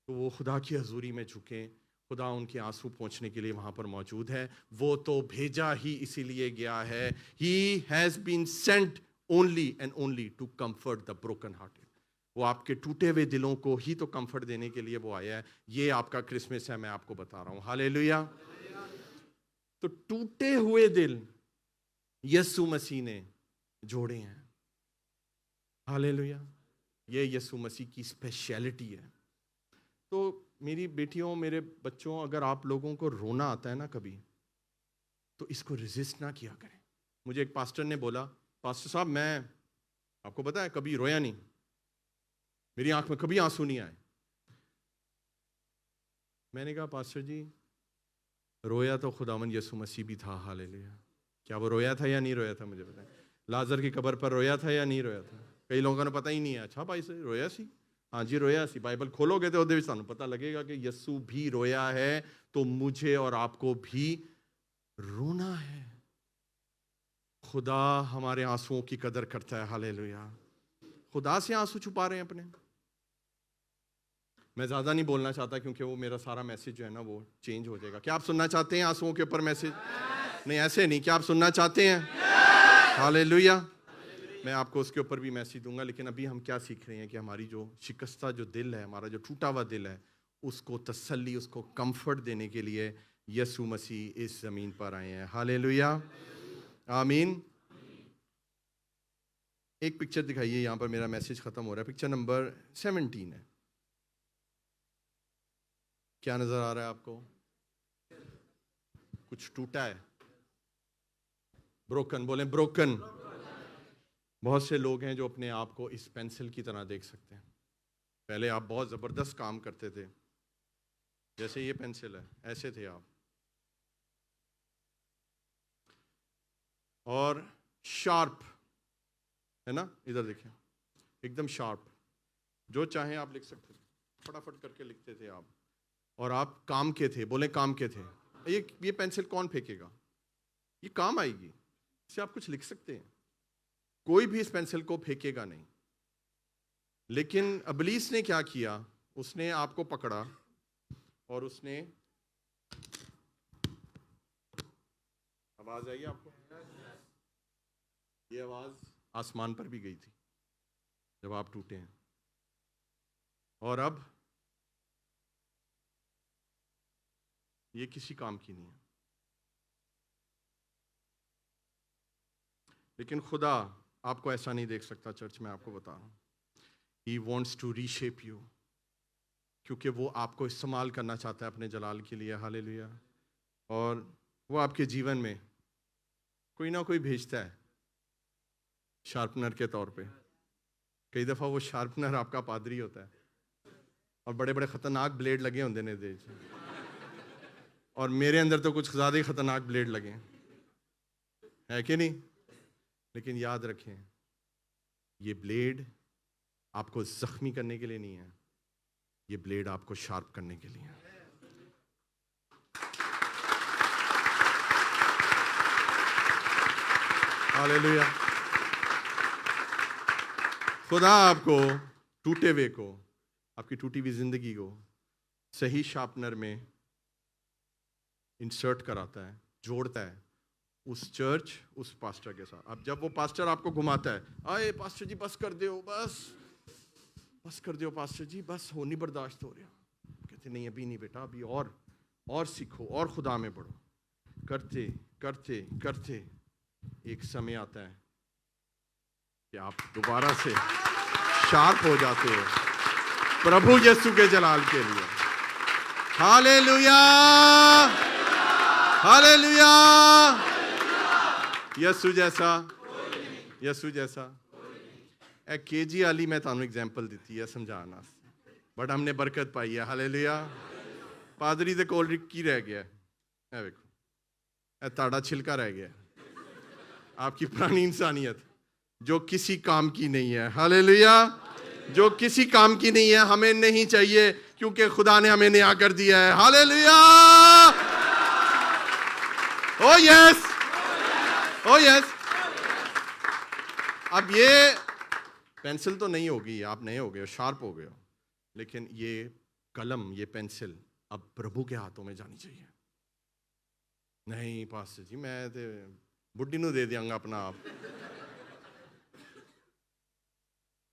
[SPEAKER 1] तो वो खुदा की हजूरी में झुकें। खुदा उनके आंसू पोंछने के लिए वहां पर मौजूद है। वो तो भेजा ही इसीलिए गया है। He has been sent only and only to comfort the broken hearted. वो आपके टूटे हुए दिलों को ही तो कंफर्ट देने के लिए वो आया है। ये आपका क्रिसमस है, मैं आपको बता रहा हूं। हालेलुया। तो टूटे हुए दिल यीशु मसीह ने जोड़े हैं। हालेलुया। ये यीशु मसीह की स्पेशलिटी है। तो मेरी बेटियों, मेरे बच्चों, अगर आप लोगों को रोना आता है ना कभी, तो इसको रेजिस्ट ना किया करें। मुझे एक पास्टर ने बोला, पास्टर साहब मैं आपको पता है कभी रोया नहीं, मेरी आंख में कभी आंसू नहीं आए। मैंने कहा पास्टर जी, रोया तो खुदावंद यीशु मसीह भी था। हालेलुया। क्या वो रोया था या नहीं रोया था? मुझे बताएं। लाजर की कब्र पर रोया था या नहीं रोया था? कई लोगों को पता ही नहीं है। अच्छा भाई से रोया सी? हाँ जी रोया सी। बाइबल खोलोगे तो ਉਹਦੇ ਵਿੱਚ ਤੁਹਾਨੂੰ पता लगेगा कि यीशु भी रोया है, तो मुझे और आपको भी रोना है। खुदा हमारे आंसुओं की कदर करता है। हालेलुया। खुदा से आंसू छुपा रहे हैं अपने। मैं ज्यादा नहीं बोलना चाहता, क्योंकि वो मेरा सारा मैसेज जो है ना वो चेंज हो जाएगा। क्या आप सुनना चाहते हैं आंसुओं के ऊपर मैसेज? नहीं, ऐसे नहीं। क्या आप सुनना चाहते हैं? हालेलुया। मैं आपको उसके ऊपर भी मैसेज दूंगा, लेकिन अभी हम क्या सीख रहे हैं कि हमारी जो शिकस्ता जो दिल है, हमारा जो टूटा हुआ दिल है, उसको तसल्ली, उसको कंफर्ट देने के लिए यीशु मसीह इस ज़मीन पर आए हैं। हालेलुया, आमीन। एक पिक्चर दिखाइए, यहाँ पर मेरा मैसेज ख़त्म हो रहा है। पिक्चर नंबर 17 है। क्या नज़र आ रहा है आपको? कुछ टूटा है, ब्रोकन, बोलें ब्रोकन। बहुत से लोग हैं जो अपने आप को इस पेंसिल की तरह देख सकते हैं। पहले आप बहुत ज़बरदस्त काम करते थे, जैसे ये पेंसिल है, ऐसे थे आप, और शार्प है ना, इधर देखें, एकदम शार्प, जो चाहें आप लिख सकते थे, फटाफट करके लिखते थे आप, और आप काम के थे, बोले काम के थे। ये पेंसिल कौन फेंकेगा? ये काम आएगी, इससे आप कुछ लिख सकते हैं। कोई भी इस पेंसिल को फेंकेगा नहीं। लेकिन इब्लीस ने क्या किया? उसने आपको पकड़ा और उसने, आवाज आई आपको? ये आवाज आसमान पर भी गई थी जब आप टूटे हैं। और अब ये किसी काम की नहीं है। लेकिन खुदा आपको ऐसा नहीं देख सकता। चर्च में आपको बता रहा हूं, He wants to reshape you, क्योंकि वो आपको इस्तेमाल करना चाहता है अपने जलाल के लिए। हालेलुया। और वो आपके जीवन में कोई ना कोई भेजता है शार्पनर के तौर पे। कई दफ़ा वो शार्पनर आपका पादरी होता है, और बड़े बड़े ख़तरनाक ब्लेड लगे होंगे ने दे, और मेरे अंदर तो कुछ ज़्यादा ही ख़तरनाक ब्लेड लगे है कि नहीं। लेकिन याद रखें, ये ब्लेड आपको जख्मी करने के लिए नहीं है, ये ब्लेड आपको शार्प करने के लिए है। हालेलुया। खुदा आपको टूटे हुए को, आपकी टूटी हुई जिंदगी को सही शार्पनर में इंसर्ट कराता है, जोड़ता है उस चर्च, उस पास्टर के साथ। अब जब वो पास्टर आपको घुमाता है, आए पास्टर जी बस कर दो, बस कर दो पास्टर जी, बस हो नहीं बर्दाश्त हो रहा। कहते नहीं, अभी नहीं बेटा, अभी और सीखो और खुदा में बढ़ो। करते करते करते एक समय आता है कि आप दोबारा से शार्प हो जाते हो प्रभु यीशु के जलाल के लिए। Hallelujah, hallelujah. यीशु जैसा, यीशु जैसा। केजी वाली मैं ਤੁਹਾਨੂੰ एग्जाम्पल दी है समझाना, बट हमने बरकत पाई है। हालेलुया। पादरी दे कोल की रह गया है, देखो ये ताड़ा छिलका रह गया, आपकी पुरानी इंसानियत जो किसी काम की नहीं है। हालेलुया। जो किसी काम की नहीं है, हमें नहीं चाहिए, क्योंकि खुदा ने हमें नया कर दिया है। हालेलुया। ओ यस, ओ यस। अब ये पेंसिल तो नहीं होगी, आप नए हो गए हो, शार्प हो गए हो, लेकिन ये कलम, ये पेंसिल अब प्रभु के हाथों में जानी चाहिए। नहीं पास्टर जी, मैं तो बुढ़ी नूं दे दियांगा अपना आप।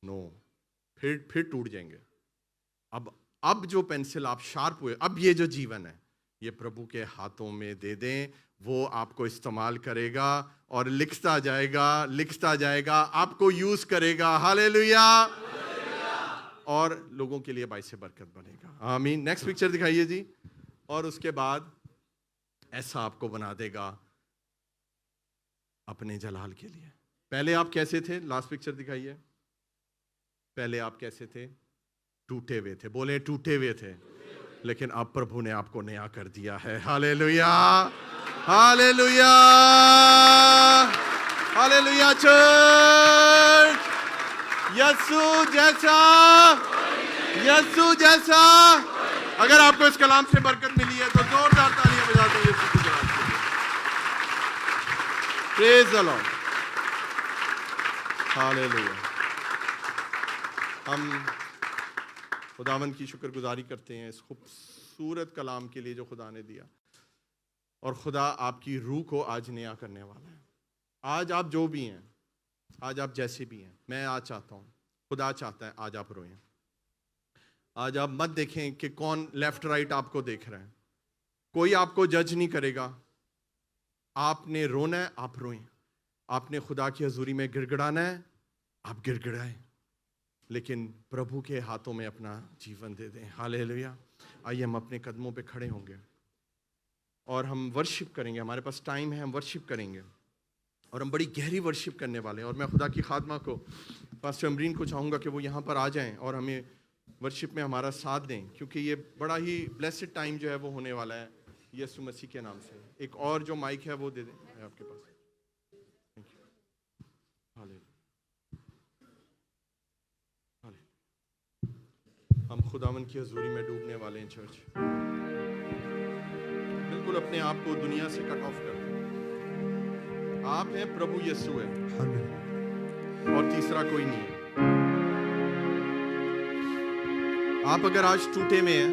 [SPEAKER 1] नो, फिर टूट जाएंगे। अब जो पेंसिल आप शार्प हुए, अब ये जो जीवन है, ये प्रभु के हाथों में दे दें, वो आपको इस्तेमाल करेगा और लिखता जाएगा, लिखता जाएगा, आपको यूज करेगा। हालेलुया। और लोगों के लिए बाइस बरकत बनेगा। आमीन। नेक्स्ट पिक्चर दिखाइए जी। और उसके बाद ऐसा आपको बना देगा अपने जलाल के लिए। पहले आप कैसे थे? लास्ट पिक्चर दिखाइए। पहले आप कैसे थे? टूटे हुए थे, बोले टूटे हुए थे, लेकिन अब प्रभु ने आपको नया कर दिया है। Hallelujah, hallelujah, hallelujah. चर्च, यीशु जैसा, यीशु जैसा। अगर आपको इस कलाम से बरकत मिली है तो जोरदार तालियां बजा दो यीशु की जलाल के लिए। Praise the Lord. हालेलुया। हम खुदावंद की शुक्रगुजारी करते हैं इस खूबसूरत कलाम के लिए जो खुदा ने दिया। और खुदा आपकी रूह को आज नया करने वाला है। आज आप जो भी हैं, आज आप जैसे भी हैं, मैं आज चाहता हूँ, खुदा चाहता है आज आप रोएं, आज आप मत देखें कि कौन लेफ्ट राइट आपको देख रहा है। कोई आपको जज नहीं करेगा। आपने रोना है, आप रोएं। आपने खुदा की हजूरी में गिड़गिड़ाना है, आप गिड़गिड़ाएं, लेकिन प्रभु के हाथों में अपना जीवन दे दें। हालेलुया। आइए हम अपने कदमों पे खड़े होंगे और हम वर्शिप करेंगे। हमारे पास टाइम है, हम वर्शिप करेंगे और हम बड़ी गहरी वर्शिप करने वाले हैं। और मैं खुदा की खादमा को, पास्टर अमरीन को चाहूँगा कि वो यहाँ पर आ जाएं और हमें वर्शिप में हमारा साथ दें, क्योंकि ये बड़ा ही ब्लेस्ड टाइम जो है वो होने वाला है यीशु मसीह के नाम से। एक और जो माइक है वो दे दें आपके पास। Thank you. हालेलुया। हम खुदावन की हजूरी में डूबने वाले हैं चर्च। बिल्कुल अपने आप को दुनिया से कट ऑफ कर दें। आप हैं, प्रभु यीशु है और तीसरा कोई नहीं है। आप अगर आज टूटे में हैं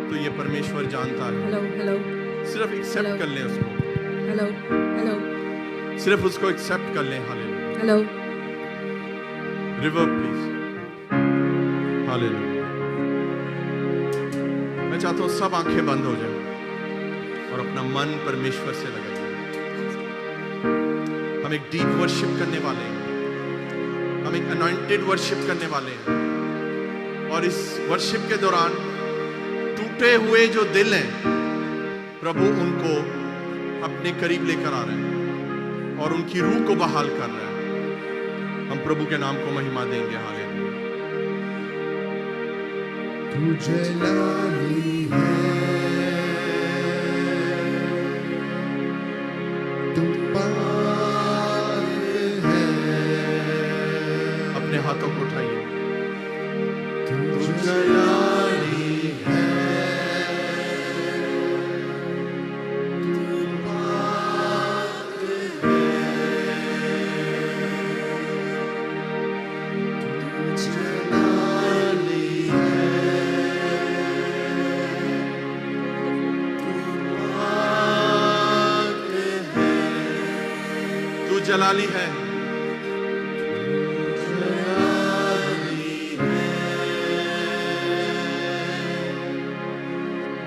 [SPEAKER 1] तो ये परमेश्वर जानता है।
[SPEAKER 2] हेलो हेलो
[SPEAKER 1] सिर्फ एक्सेप्ट कर लें उसको।
[SPEAKER 2] हेलो हेलो
[SPEAKER 1] सिर्फ उसको एक्सेप्ट कर लें। Hallelujah.
[SPEAKER 2] Hello
[SPEAKER 1] river please. Hallelujah. मैं चाहता हूं सब आंखें बंद हो जाए और अपना मन परमेश्वर से लगाइए। हम एक डीप वर्शिप करने वाले हैं। हम एक अनॉइंटेड वर्शिप करने वाले हैं और इस वर्शिप के दौरान टूटे हुए जो दिल हैं, प्रभु उनको अपने करीब लेकर आ रहे हैं और उनकी रूह को बहाल कर रहे हैं। हम प्रभु के नाम को महिमा देंगे। हालेलुया।
[SPEAKER 4] तू जलाली है, तू पाक है।
[SPEAKER 1] अपने हाथों को उठाइए।
[SPEAKER 4] तू जलाली है, तू पाक है, तू जलाली है, तू
[SPEAKER 1] जलाली है।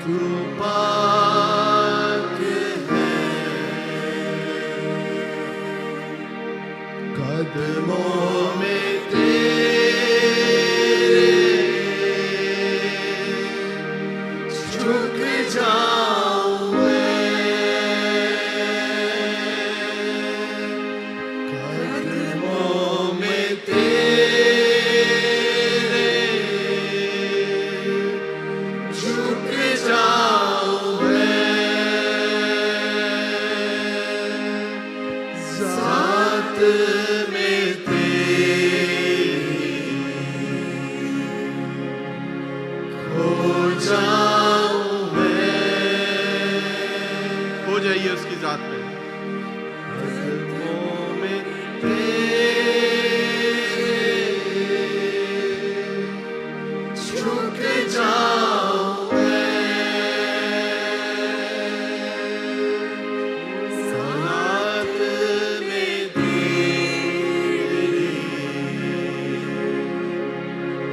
[SPEAKER 4] तू पाक है, कदमों में तेरे झुक जाऊं मैं, कदमों में तेरे झुक जाऊं मैं, ज़ात में तेरी खो जाऊं मैं।
[SPEAKER 1] हो जाइए उसकी जात में।
[SPEAKER 4] कदमों में तेरे झुक जाऊं मैं, ज़ात में तेरी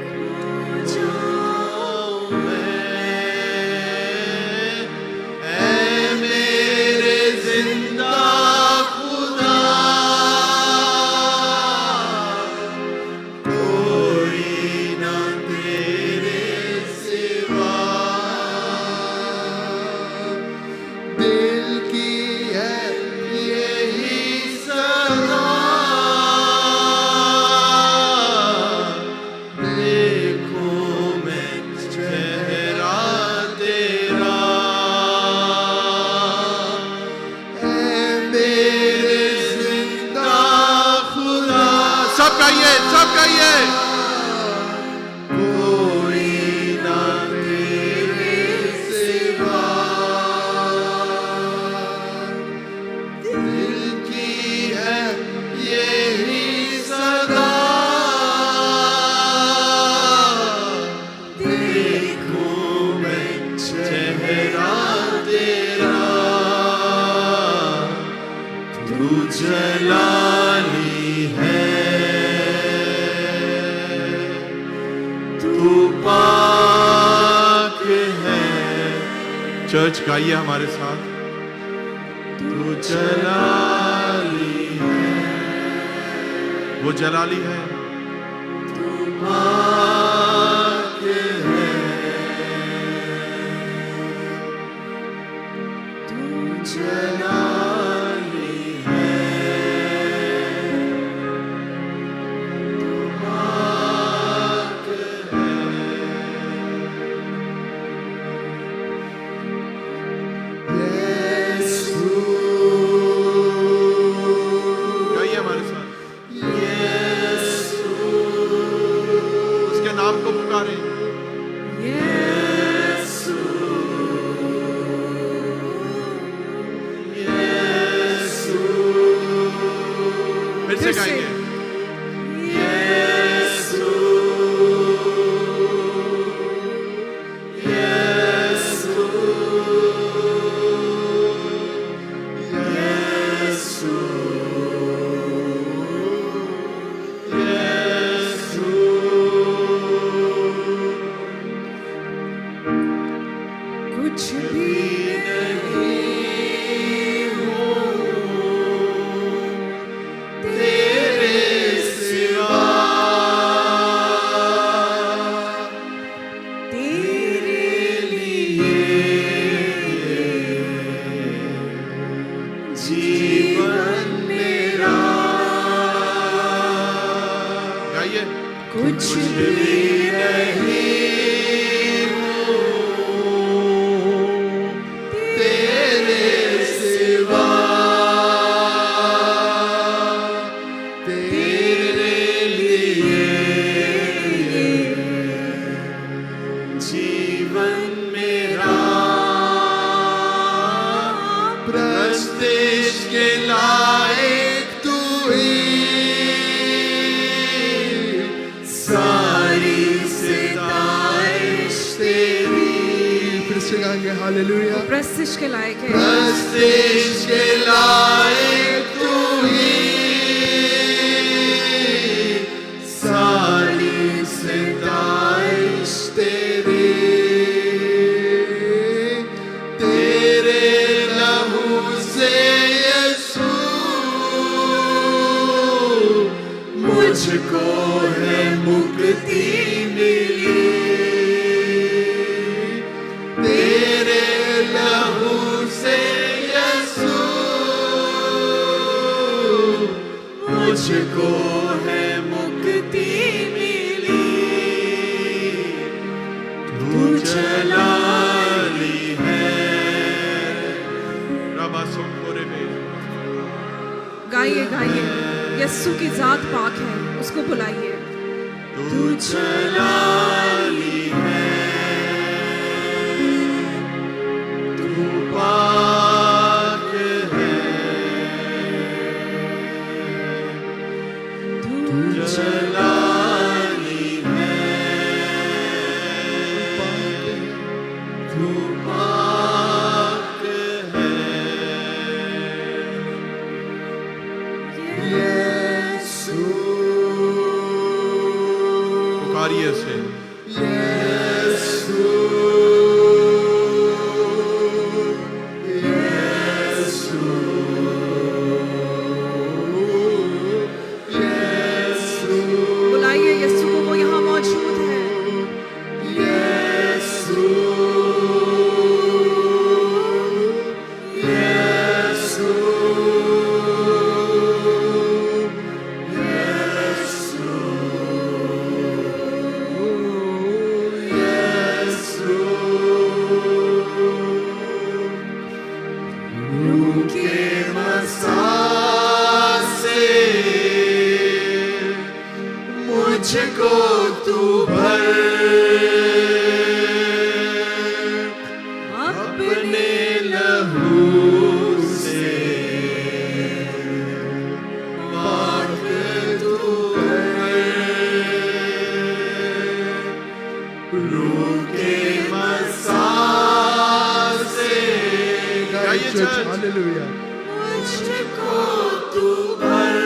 [SPEAKER 4] खो जाऊं मैं। ऐ मेरे जिंदा खुदा, कोई ना तेरे सिवा, दिल की है यही सदा, देखूं मैं चेहरा तेरा। ऐ मेरे जिंदा खुदा,
[SPEAKER 1] सब कहिए, सब कहिए।
[SPEAKER 4] कोई ना तेरे सिवा, दिल की है यही सदा, देखूं मैं चेहरा तेरा। तू जलाली है,
[SPEAKER 1] चर्च गाइए हमारे साथ।
[SPEAKER 4] तू जलाली है,
[SPEAKER 1] वो जलाली है,
[SPEAKER 4] पाक है, तू जलाली है, तू पाक है। यीशु,
[SPEAKER 1] गाइए हमारे साथ।
[SPEAKER 4] यीशु,
[SPEAKER 1] उसके नाम को पुकारें।
[SPEAKER 4] यीशु, यीशु,
[SPEAKER 1] फिर से गाएंगे।
[SPEAKER 4] यीशु, यीशु, यीशु,
[SPEAKER 2] कुछ भी
[SPEAKER 4] तेरे सिवा,
[SPEAKER 2] तेरे
[SPEAKER 4] जीवन मेरा
[SPEAKER 1] गाइए।
[SPEAKER 2] कुछ
[SPEAKER 4] भी नहीं हूँ तेरे सिवा, तेरे लिए जीवन मेरा प्रस्तेश के लायक तू ही, सारी सितारिश तेरी। फिर से गाएंगे हालेलुया।
[SPEAKER 2] प्रस्तिश के लायक है,
[SPEAKER 4] प्रस्तेश के लायक तू ही, सारी सितारिश तेरी। तेरे लहू से यीशु मुझको है मुक्ति मिली। तेरे लहू से यीशु मुझको है मुक्ति मिली। तू जलाली है,
[SPEAKER 1] रबा सोकोरे में।
[SPEAKER 2] गाइए गाइए। यस्सु की जात पाक है, उसको बुलाइए।
[SPEAKER 4] तू जलाली है, तू पाक है, तू जलाली है, तू पाक है। यीशु,
[SPEAKER 1] पुकारिए उसे।
[SPEAKER 4] यीशु, यीशु, यीशु,
[SPEAKER 2] बुलाइए यस्सु को, वो यहाँ मौजूद है।
[SPEAKER 4] यीशु, यीशु, रूह के मसा से मुझको तू भर, अपने लहू से पाक तू कर। रूह के मसा से
[SPEAKER 1] गाइए चर्च।
[SPEAKER 4] हालेलुया। मुझको तू भर,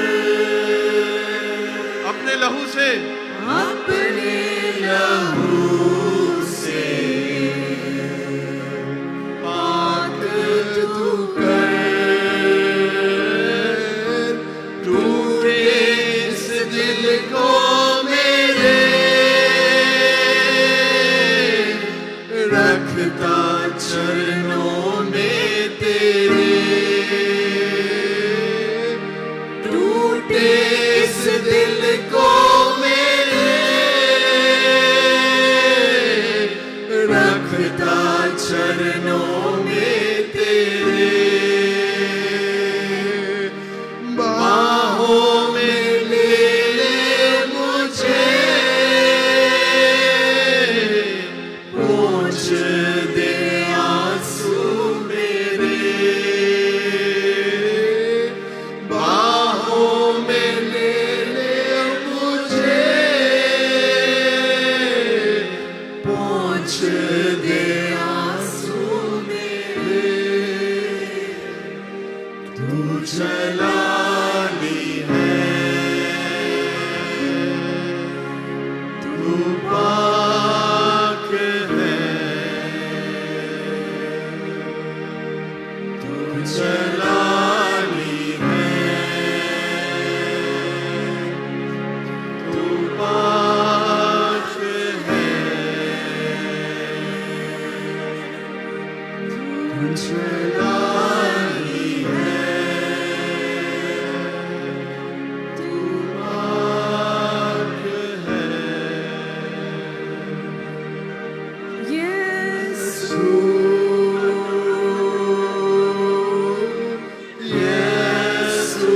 [SPEAKER 1] अपने लहू से,
[SPEAKER 4] अपने लहू से पाक दिल को मेरे रखता चरणों में तेरे। टूटे इस दिल को मेरे रखता चरणों में तेरे। बाहों में ले ले मुझे, पोंछ दे आंसू मेरे। बाहों में ले ले मुझे, पोंछ दे आंसू मेरे। तू जलाली है, तू पाक है, तू जलाली है, तू पाक है, तू जलाली है, तू पाक है।
[SPEAKER 2] यीशु
[SPEAKER 4] यीशु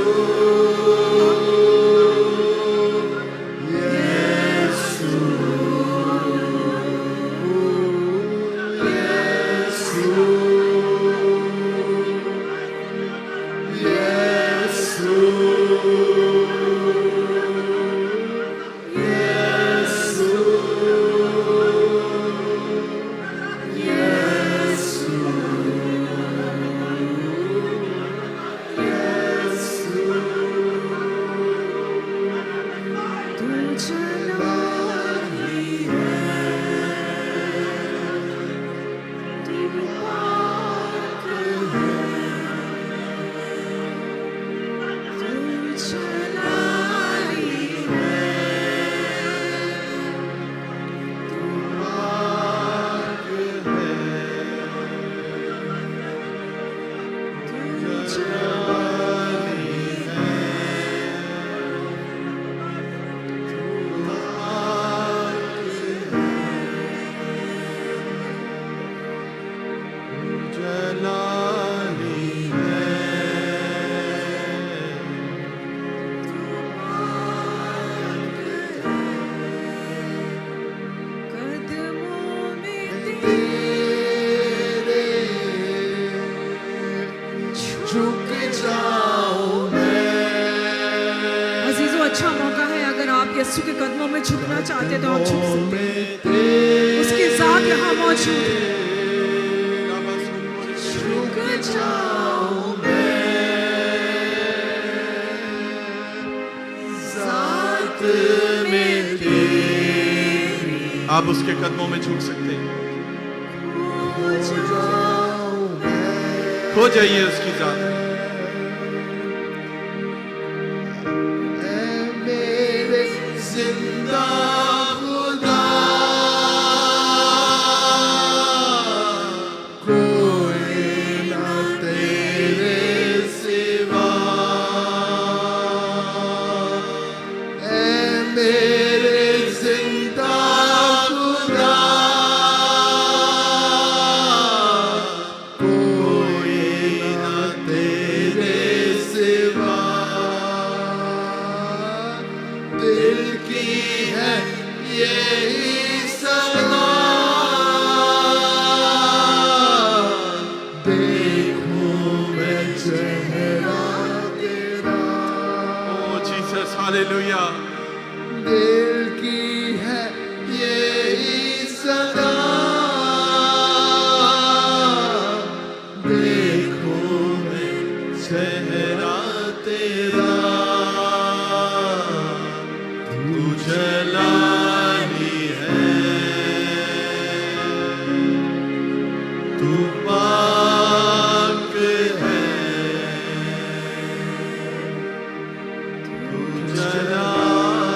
[SPEAKER 4] यीशु
[SPEAKER 2] अच्छा मौका है, अगर आप यीशु के कदमों में झुकना चाहते तो आप झुक सकते हैं। उसकी जात यहाँ मौजूद है।
[SPEAKER 4] झुक जाऊं जात में तेरी।
[SPEAKER 1] आप उसके कदमों में झुक सकते हैं। खो जाइए उसकी जात में।
[SPEAKER 4] मेरे जिंदा खुदा कोई ना तेरे सिवा। ऐ मेरे जिंदा खुदा कोई ना तेरे सिवा। दिल की है यही सलाह, देखूं मैं चेहरा तेरा।
[SPEAKER 1] ओ जीसस, हालेलुया।
[SPEAKER 4] दिल की है यही सलाह, देखूं मैं चेहरा तेरा। तू जलाली है, तू पाक है, तू जलाली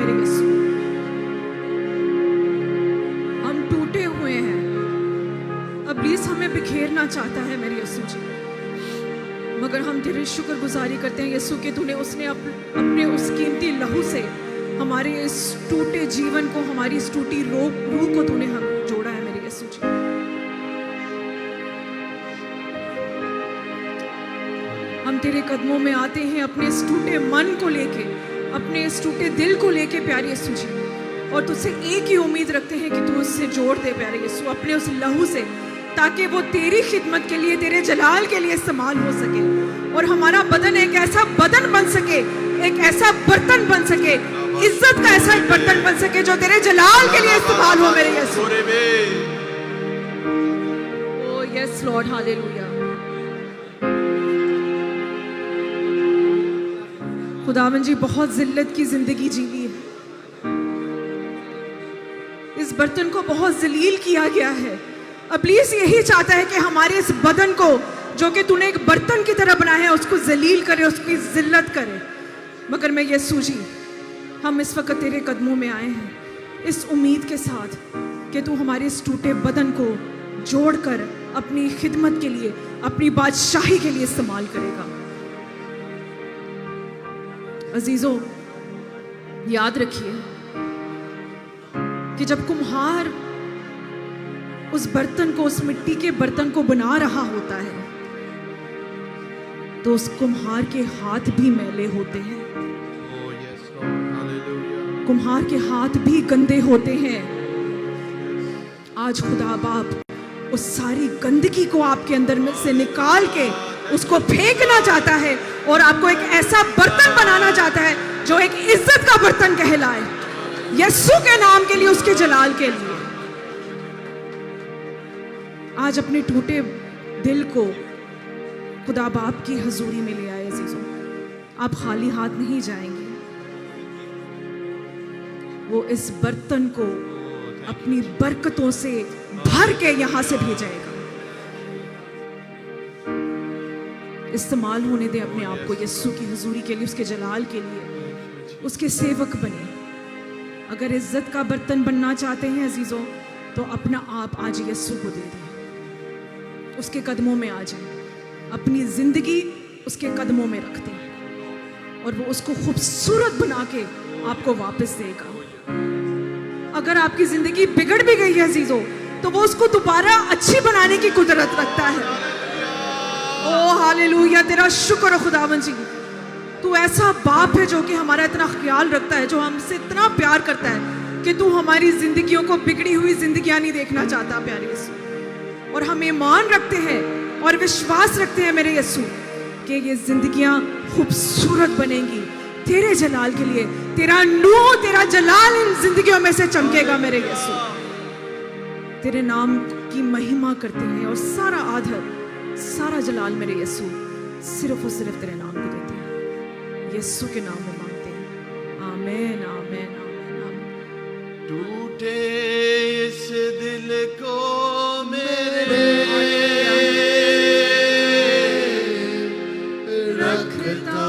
[SPEAKER 2] मेरे यीशु, हम टूटे हुए हैं। इब्लीस हमें बिखेरना चाहता है मेरे यीशु जी, मगर हम तेरे शुक्रगुजारी करते हैं यीशु कि तूने अपने उस कीमती लहू से हमारे इस टूटे जीवन को, हमारी इस टूटी रूह को तूने हम जोड़ा है मेरे यीशु जी। हम तेरे कदमों में आते हैं अपने इस टूटे मन को लेके, अपने इस टूटे दिल को लेके प्यारे यीशु जी, और तुझसे एक ही उम्मीद रखते हैं कि तू उससे जोड़ दे प्यारे यीशु अपने उस लहू से, ताकि वो तेरी खिदमत के लिए, तेरे जलाल के लिए इस्तेमाल हो सके, और हमारा बदन एक ऐसा बदन बन सके, एक ऐसा बर्तन बन सके, इज्जत का ऐसा बर्तन बन सके जो तेरे जलाल के लिए इस्तेमाल हो मेरे Yeshu. Oh yes Lord, hallelujah. खुदावन जी बहुत जिल्लत की जिंदगी जी ली है, इस बर्तन को बहुत जलील किया गया है। इब्लीस यही चाहता है कि हमारे इस बदन को, जो कि तूने एक बर्तन की तरह बनाया है, उसको जलील करे, उसकी जिल्लत करे। मगर मैं यीशु जी, हम इस वक्त तेरे कदमों में आए हैं इस उम्मीद के साथ कि तू हमारे इस टूटे बदन को जोड़कर अपनी खिदमत के लिए, अपनी बादशाही के लिए इस्तेमाल करेगा। अजीजों, याद रखिए कि जब कुम्हार उस बर्तन को, उस मिट्टी के बर्तन को बना रहा होता है, तो उस कुम्हार के हाथ भी मैले होते हैं, कुम्हार के हाथ भी गंदे होते हैं। आज खुदा बाप उस सारी गंदगी को आपके अंदर में से निकाल के उसको फेंकना चाहता है, और आपको एक ऐसा बर्तन बनाना चाहता है जो एक इज्जत का बर्तन कहलाए, यीशु के नाम के लिए, उसके जलाल के लिए। आज अपने टूटे दिल को खुदा बाप की हजूरी में ले आए अजीजों, आप खाली हाथ नहीं जाएंगे। वो इस बर्तन को अपनी बरकतों से भर के यहां से भेजेगा। इस्तेमाल होने दे अपने आप को यीशु की हुजूरी के लिए, उसके जलाल के लिए, उसके सेवक बने। अगर इज्जत का बर्तन बनना चाहते हैं अजीजों, तो अपना आप आज यीशु को दे दें, उसके कदमों में आ जाए, अपनी जिंदगी उसके कदमों में रख दें, और वो उसको खूबसूरत बना के आपको वापस देगा। अगर आपकी जिंदगी बिगड़ भी गई है अजीजों, तो वो उसको दोबारा अच्छी बनाने की कुदरत रखता है। ओ हालेलुया, तेरा शुक्र खुदावन जी, तू ऐसा बाप है जो कि हमारा इतना ख्याल रखता है, जो हमसे इतना प्यार करता है कि तू हमारी जिंदगियों को बिगड़ी हुई जिंदगियां नहीं देखना चाहता प्यारे यीशु। और हम ईमान रखते हैं और विश्वास रखते हैं मेरे यीशु कि ये जिंदगियां खूबसूरत बनेंगी तेरे जलाल के लिए। तेरा नूर, तेरा जलाल इन जिंदगियों में से चमकेगा मेरे यीशु। तेरे नाम की महिमा करते हैं, और सारा आदर, सारा जलाल मेरे यीशु सिर्फ और सिर्फ तेरे नाम को देते हैं। यीशु के नाम में मांगते हैं, आमीन आमीन आमीन आमीन।
[SPEAKER 4] टूटे इस दिल को मेरे रखता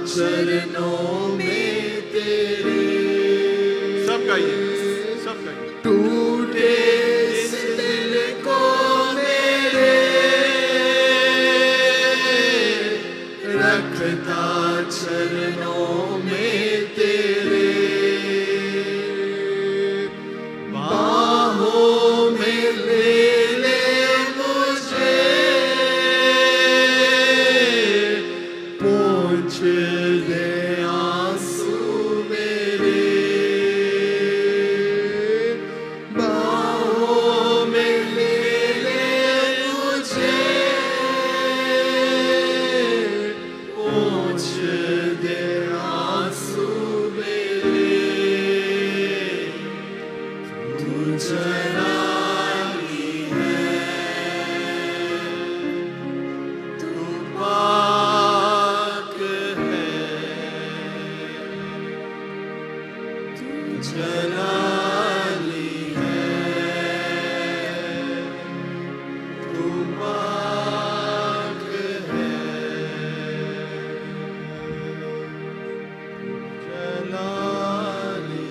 [SPEAKER 4] चरणों में तेरे।
[SPEAKER 1] सब गाइए, सब गाइए।
[SPEAKER 4] टूटे इस दिल को मेरे रखता चरणों में तेरे। बाहों में ले ले मुझे, पोंछ दे आंसू मेरे। बाहों में ले ले मुझे, पोंछ दे आंसू मेरे। तू जलाली है, तू पाक है, तू जलाली है, तू पाक है, जलाली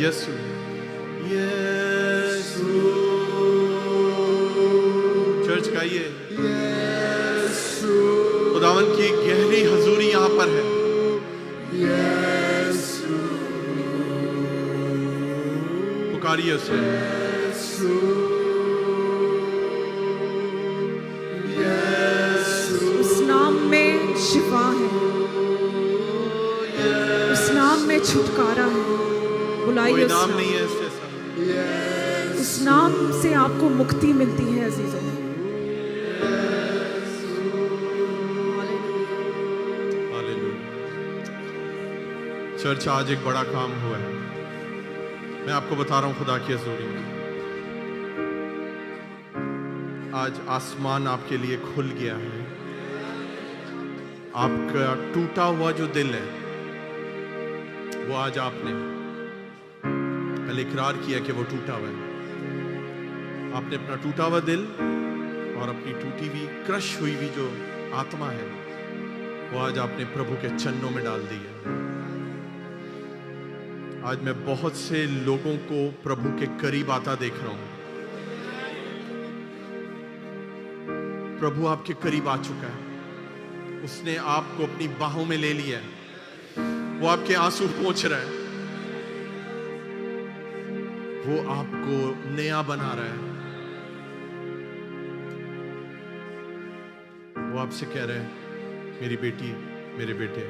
[SPEAKER 1] यीशु यीशु। चर्च गाइए, खुदावन की गहरी हजूरी यहाँ पर है। पुकारिए उसे।
[SPEAKER 2] उस नाम में शिफा है, उस नाम में छुटकारा है। बुलाइए
[SPEAKER 1] कोई
[SPEAKER 2] उस
[SPEAKER 1] नाम
[SPEAKER 2] नाम।
[SPEAKER 1] नहीं है इससे ऐसा।
[SPEAKER 2] उस नाम से आपको मुक्ति मिलती है अजीजों।
[SPEAKER 1] हालेलुया। चर्च, आज एक बड़ा काम हुआ है। मैं आपको बता रहा हूं खुदा की हजूरी में। आज आसमान आपके लिए खुल गया है। आपका टूटा हुआ जो दिल है, वो आज आपने कल इकरार किया कि वो टूटा हुआ है। आपने अपना टूटा हुआ दिल और अपनी टूटी हुई, क्रश हुई हुई जो आत्मा है, वो आज आपने प्रभु के चरणों में डाल दी है। आज मैं बहुत से लोगों को प्रभु के करीब आता देख रहा हूं। प्रभु आपके करीब आ चुका है। उसने आपको अपनी बाहों में ले लिया है। वो आपके आंसू पोंछ रहा है। वो आपको नया बना रहा है। वो आपसे कह रहे हैं, मेरी बेटी, मेरे बेटे,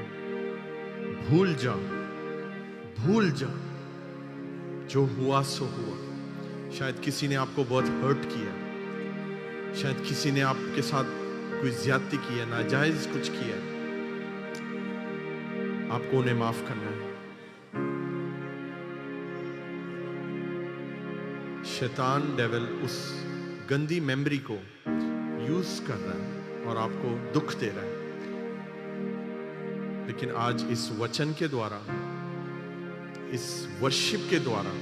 [SPEAKER 1] भूल जा, भूल जा, जो हुआ सो हुआ। शायद किसी ने आपको बहुत हर्ट किया, शायद किसी ने आपके साथ कोई ज्यादती की है, नाजायज कुछ किया है। आपको उन्हें माफ करना है। शैतान, डेविल उस गंदी मेमोरी को यूज कर रहा है और आपको दुख दे रहा है। लेकिन आज इस वचन के द्वारा, इस वर्शिप के द्वारा,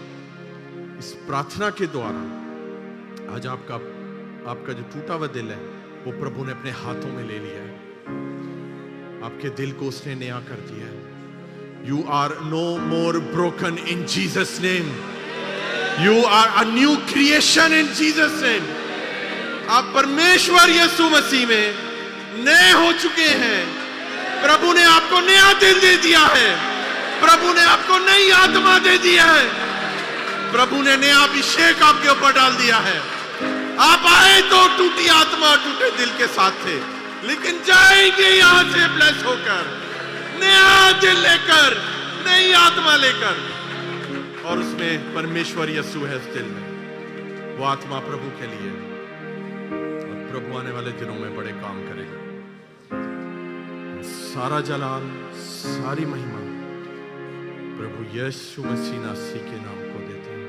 [SPEAKER 1] इस प्रार्थना के द्वारा, आज आपका जो टूटा हुआ दिल है, वो प्रभु ने अपने हाथों में ले लिया है। आपके दिल को उसने नया कर दिया है। You are no more broken in Jesus' name. You are a new creation in Jesus' name. आप परमेश्वर यीशु मसीह में नए हो चुके हैं। प्रभु ने आपको नया दिल दे दिया है। प्रभु ने आपको नई आत्मा दे दिया है। प्रभु ने नया अभिषेक आपके ऊपर डाल दिया है। आप आए तो टूटी आत्मा, टूटे दिल के साथ थे, लेकिन जाएंगे यहां से ब्लेस होकर, नया दिल लेकर, नई आत्मा लेकर, और उसमें परमेश्वर यीशु है उस दिल में। वो आत्मा प्रभु के लिए, और प्रभु आने वाले दिनों में बड़े काम करेगा। सारा जलाल, सारी महिमा प्रभु यीशु मसीह नासी के नाम को देते हैं।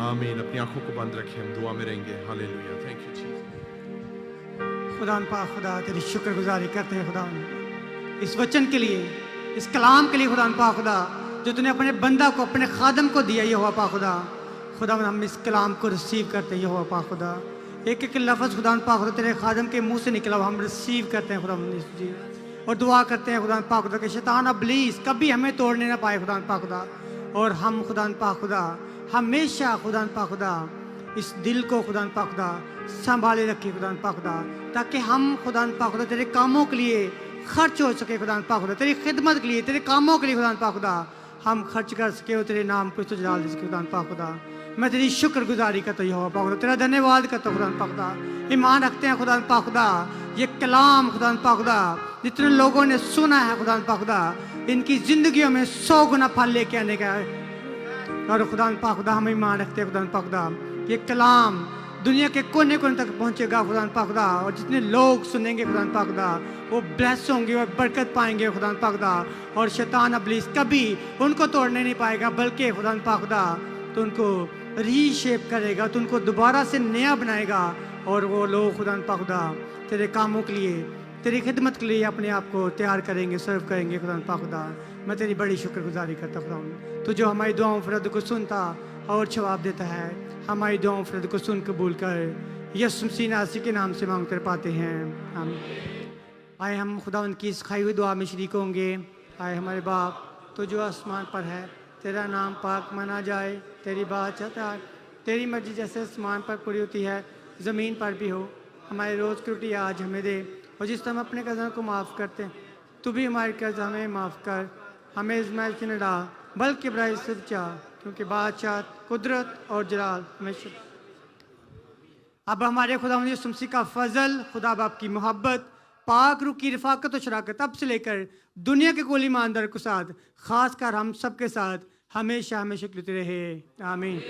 [SPEAKER 1] आमीन। अपनी आंखों को बंद रखें, हम दुआ में रहेंगे। हालेलुया। Thank you Jesus.
[SPEAKER 5] खुदा पाक, खुदा तेरी शुक्रगुजारी करते हैं खुदा इस वचन के लिए, इस कलाम के लिए खुदा पाक, खुदा जो तूने अपने बंदा को, अपने खादम को दिया ये हुआ पाक खुदा। खुदा हम इस कलाम को रिसीव करते हैं ये हुआ पाक खुदा। एक एक लफ्ज़ खुदा पाक खुदा तेरे खादम के मुंह से निकला हुआ हम रिसीव करते हैं खुदा जी, और दुआ करते हैं खुदा पाक खुदा कि शैतान इब्लीस कभी हमें तोड़ने ना पाए खुदा पाक खुदा। और हम खुदा पाक खुदा हमेशा खुदा पाक खुदा इस दिल को खुदा पाक खुदा संभाले रखिए खुदा पाक खुदा, ताकि हम खुदा पाक खुदा तेरे कामों के लिए खर्च हो सके खुदा पाक खुदा, तेरी खिदमत के लिए, तेरे कामों के लिए खुदा पाक खुदा हम खर्च कर सके और तेरे नाम को जलाल दे सके खुदा पाक खुदा। मैं तेरी शुक्रगुजारी करता हूँ पाक खुदा, तेरा धन्यवाद करता हूँ खुदा पाक खुदा। ईमान रखते हैं खुदा पाक खुदा, ये कलाम खुदा पाक खुदा जितने लोगों ने सुना है खुदा पाक खुदा, इनकी जिंदगियों में 100 गुना फल लेके आने का है। और खुदा पाक खुदा हम ईमान रखते हैं खुदा पाक खुदा, ये कलाम दुनिया के कोने कोने तक पहुंचेगा खुदा पाक खुदा, और जितने लोग सुनेंगे खुदा पाक खुदा वो ब्लेस होंगे और बरकत पाएंगे खुदा पाक खुदा। और शैतान इब्लीस कभी उनको तोड़ने नहीं पाएगा, बल्कि खुदा पाक खुदा तो उनको रीशेप करेगा, तो उनको दोबारा से नया बनाएगा, और वो लोग खुदा पाक खुदा तेरे कामों के लिए, तेरी खिदमत के लिए अपने आप को तैयार करेंगे, सर्व करेंगे खुदा पाक खुदा। मैं तेरी बड़ी शुक्रगुजारी करता खुदा, तो जो हमारी दुआओं फरद को सुनता और जवाब देता है, हमारी दुआओं फरद को सुन कबूल कर, यीशु मसीह नासी के नाम से मांगते पाते हैं, आमीन। आए हम खुदा उनकी सिखाई हुई दुआ में शरीक होंगे। आए हमारे बाप तो जो आसमान पर है, तेरा नाम पाक माना जाए, तेरी बात चाहता है, तेरी मर्जी जैसे आसमान पर पूरी होती है ज़मीन पर भी हो। हमारे रोज़ की रोटी आज हमें दे, और जिस तरह हम अपने कर्ज़ों को माफ़ करते हैं, तू भी हमारे कर्ज हमें माफ़ कर। हमें इज़माइल की न डाल, बल्कि बुराई से बचा, क्योंकि बादशाह, कुदरत और जलाल हमेशा। अब हमारे खुदा यीशु मसीह का फजल, खुदा बाप की मोहब्बत, पाक रूह की रफ़ाकत और शराकत अब से लेकर दुनिया के कुल ईमानदार के साथ, खासकर हम सब के साथ हमेशा हमेशा के लिए रहे। आमीन।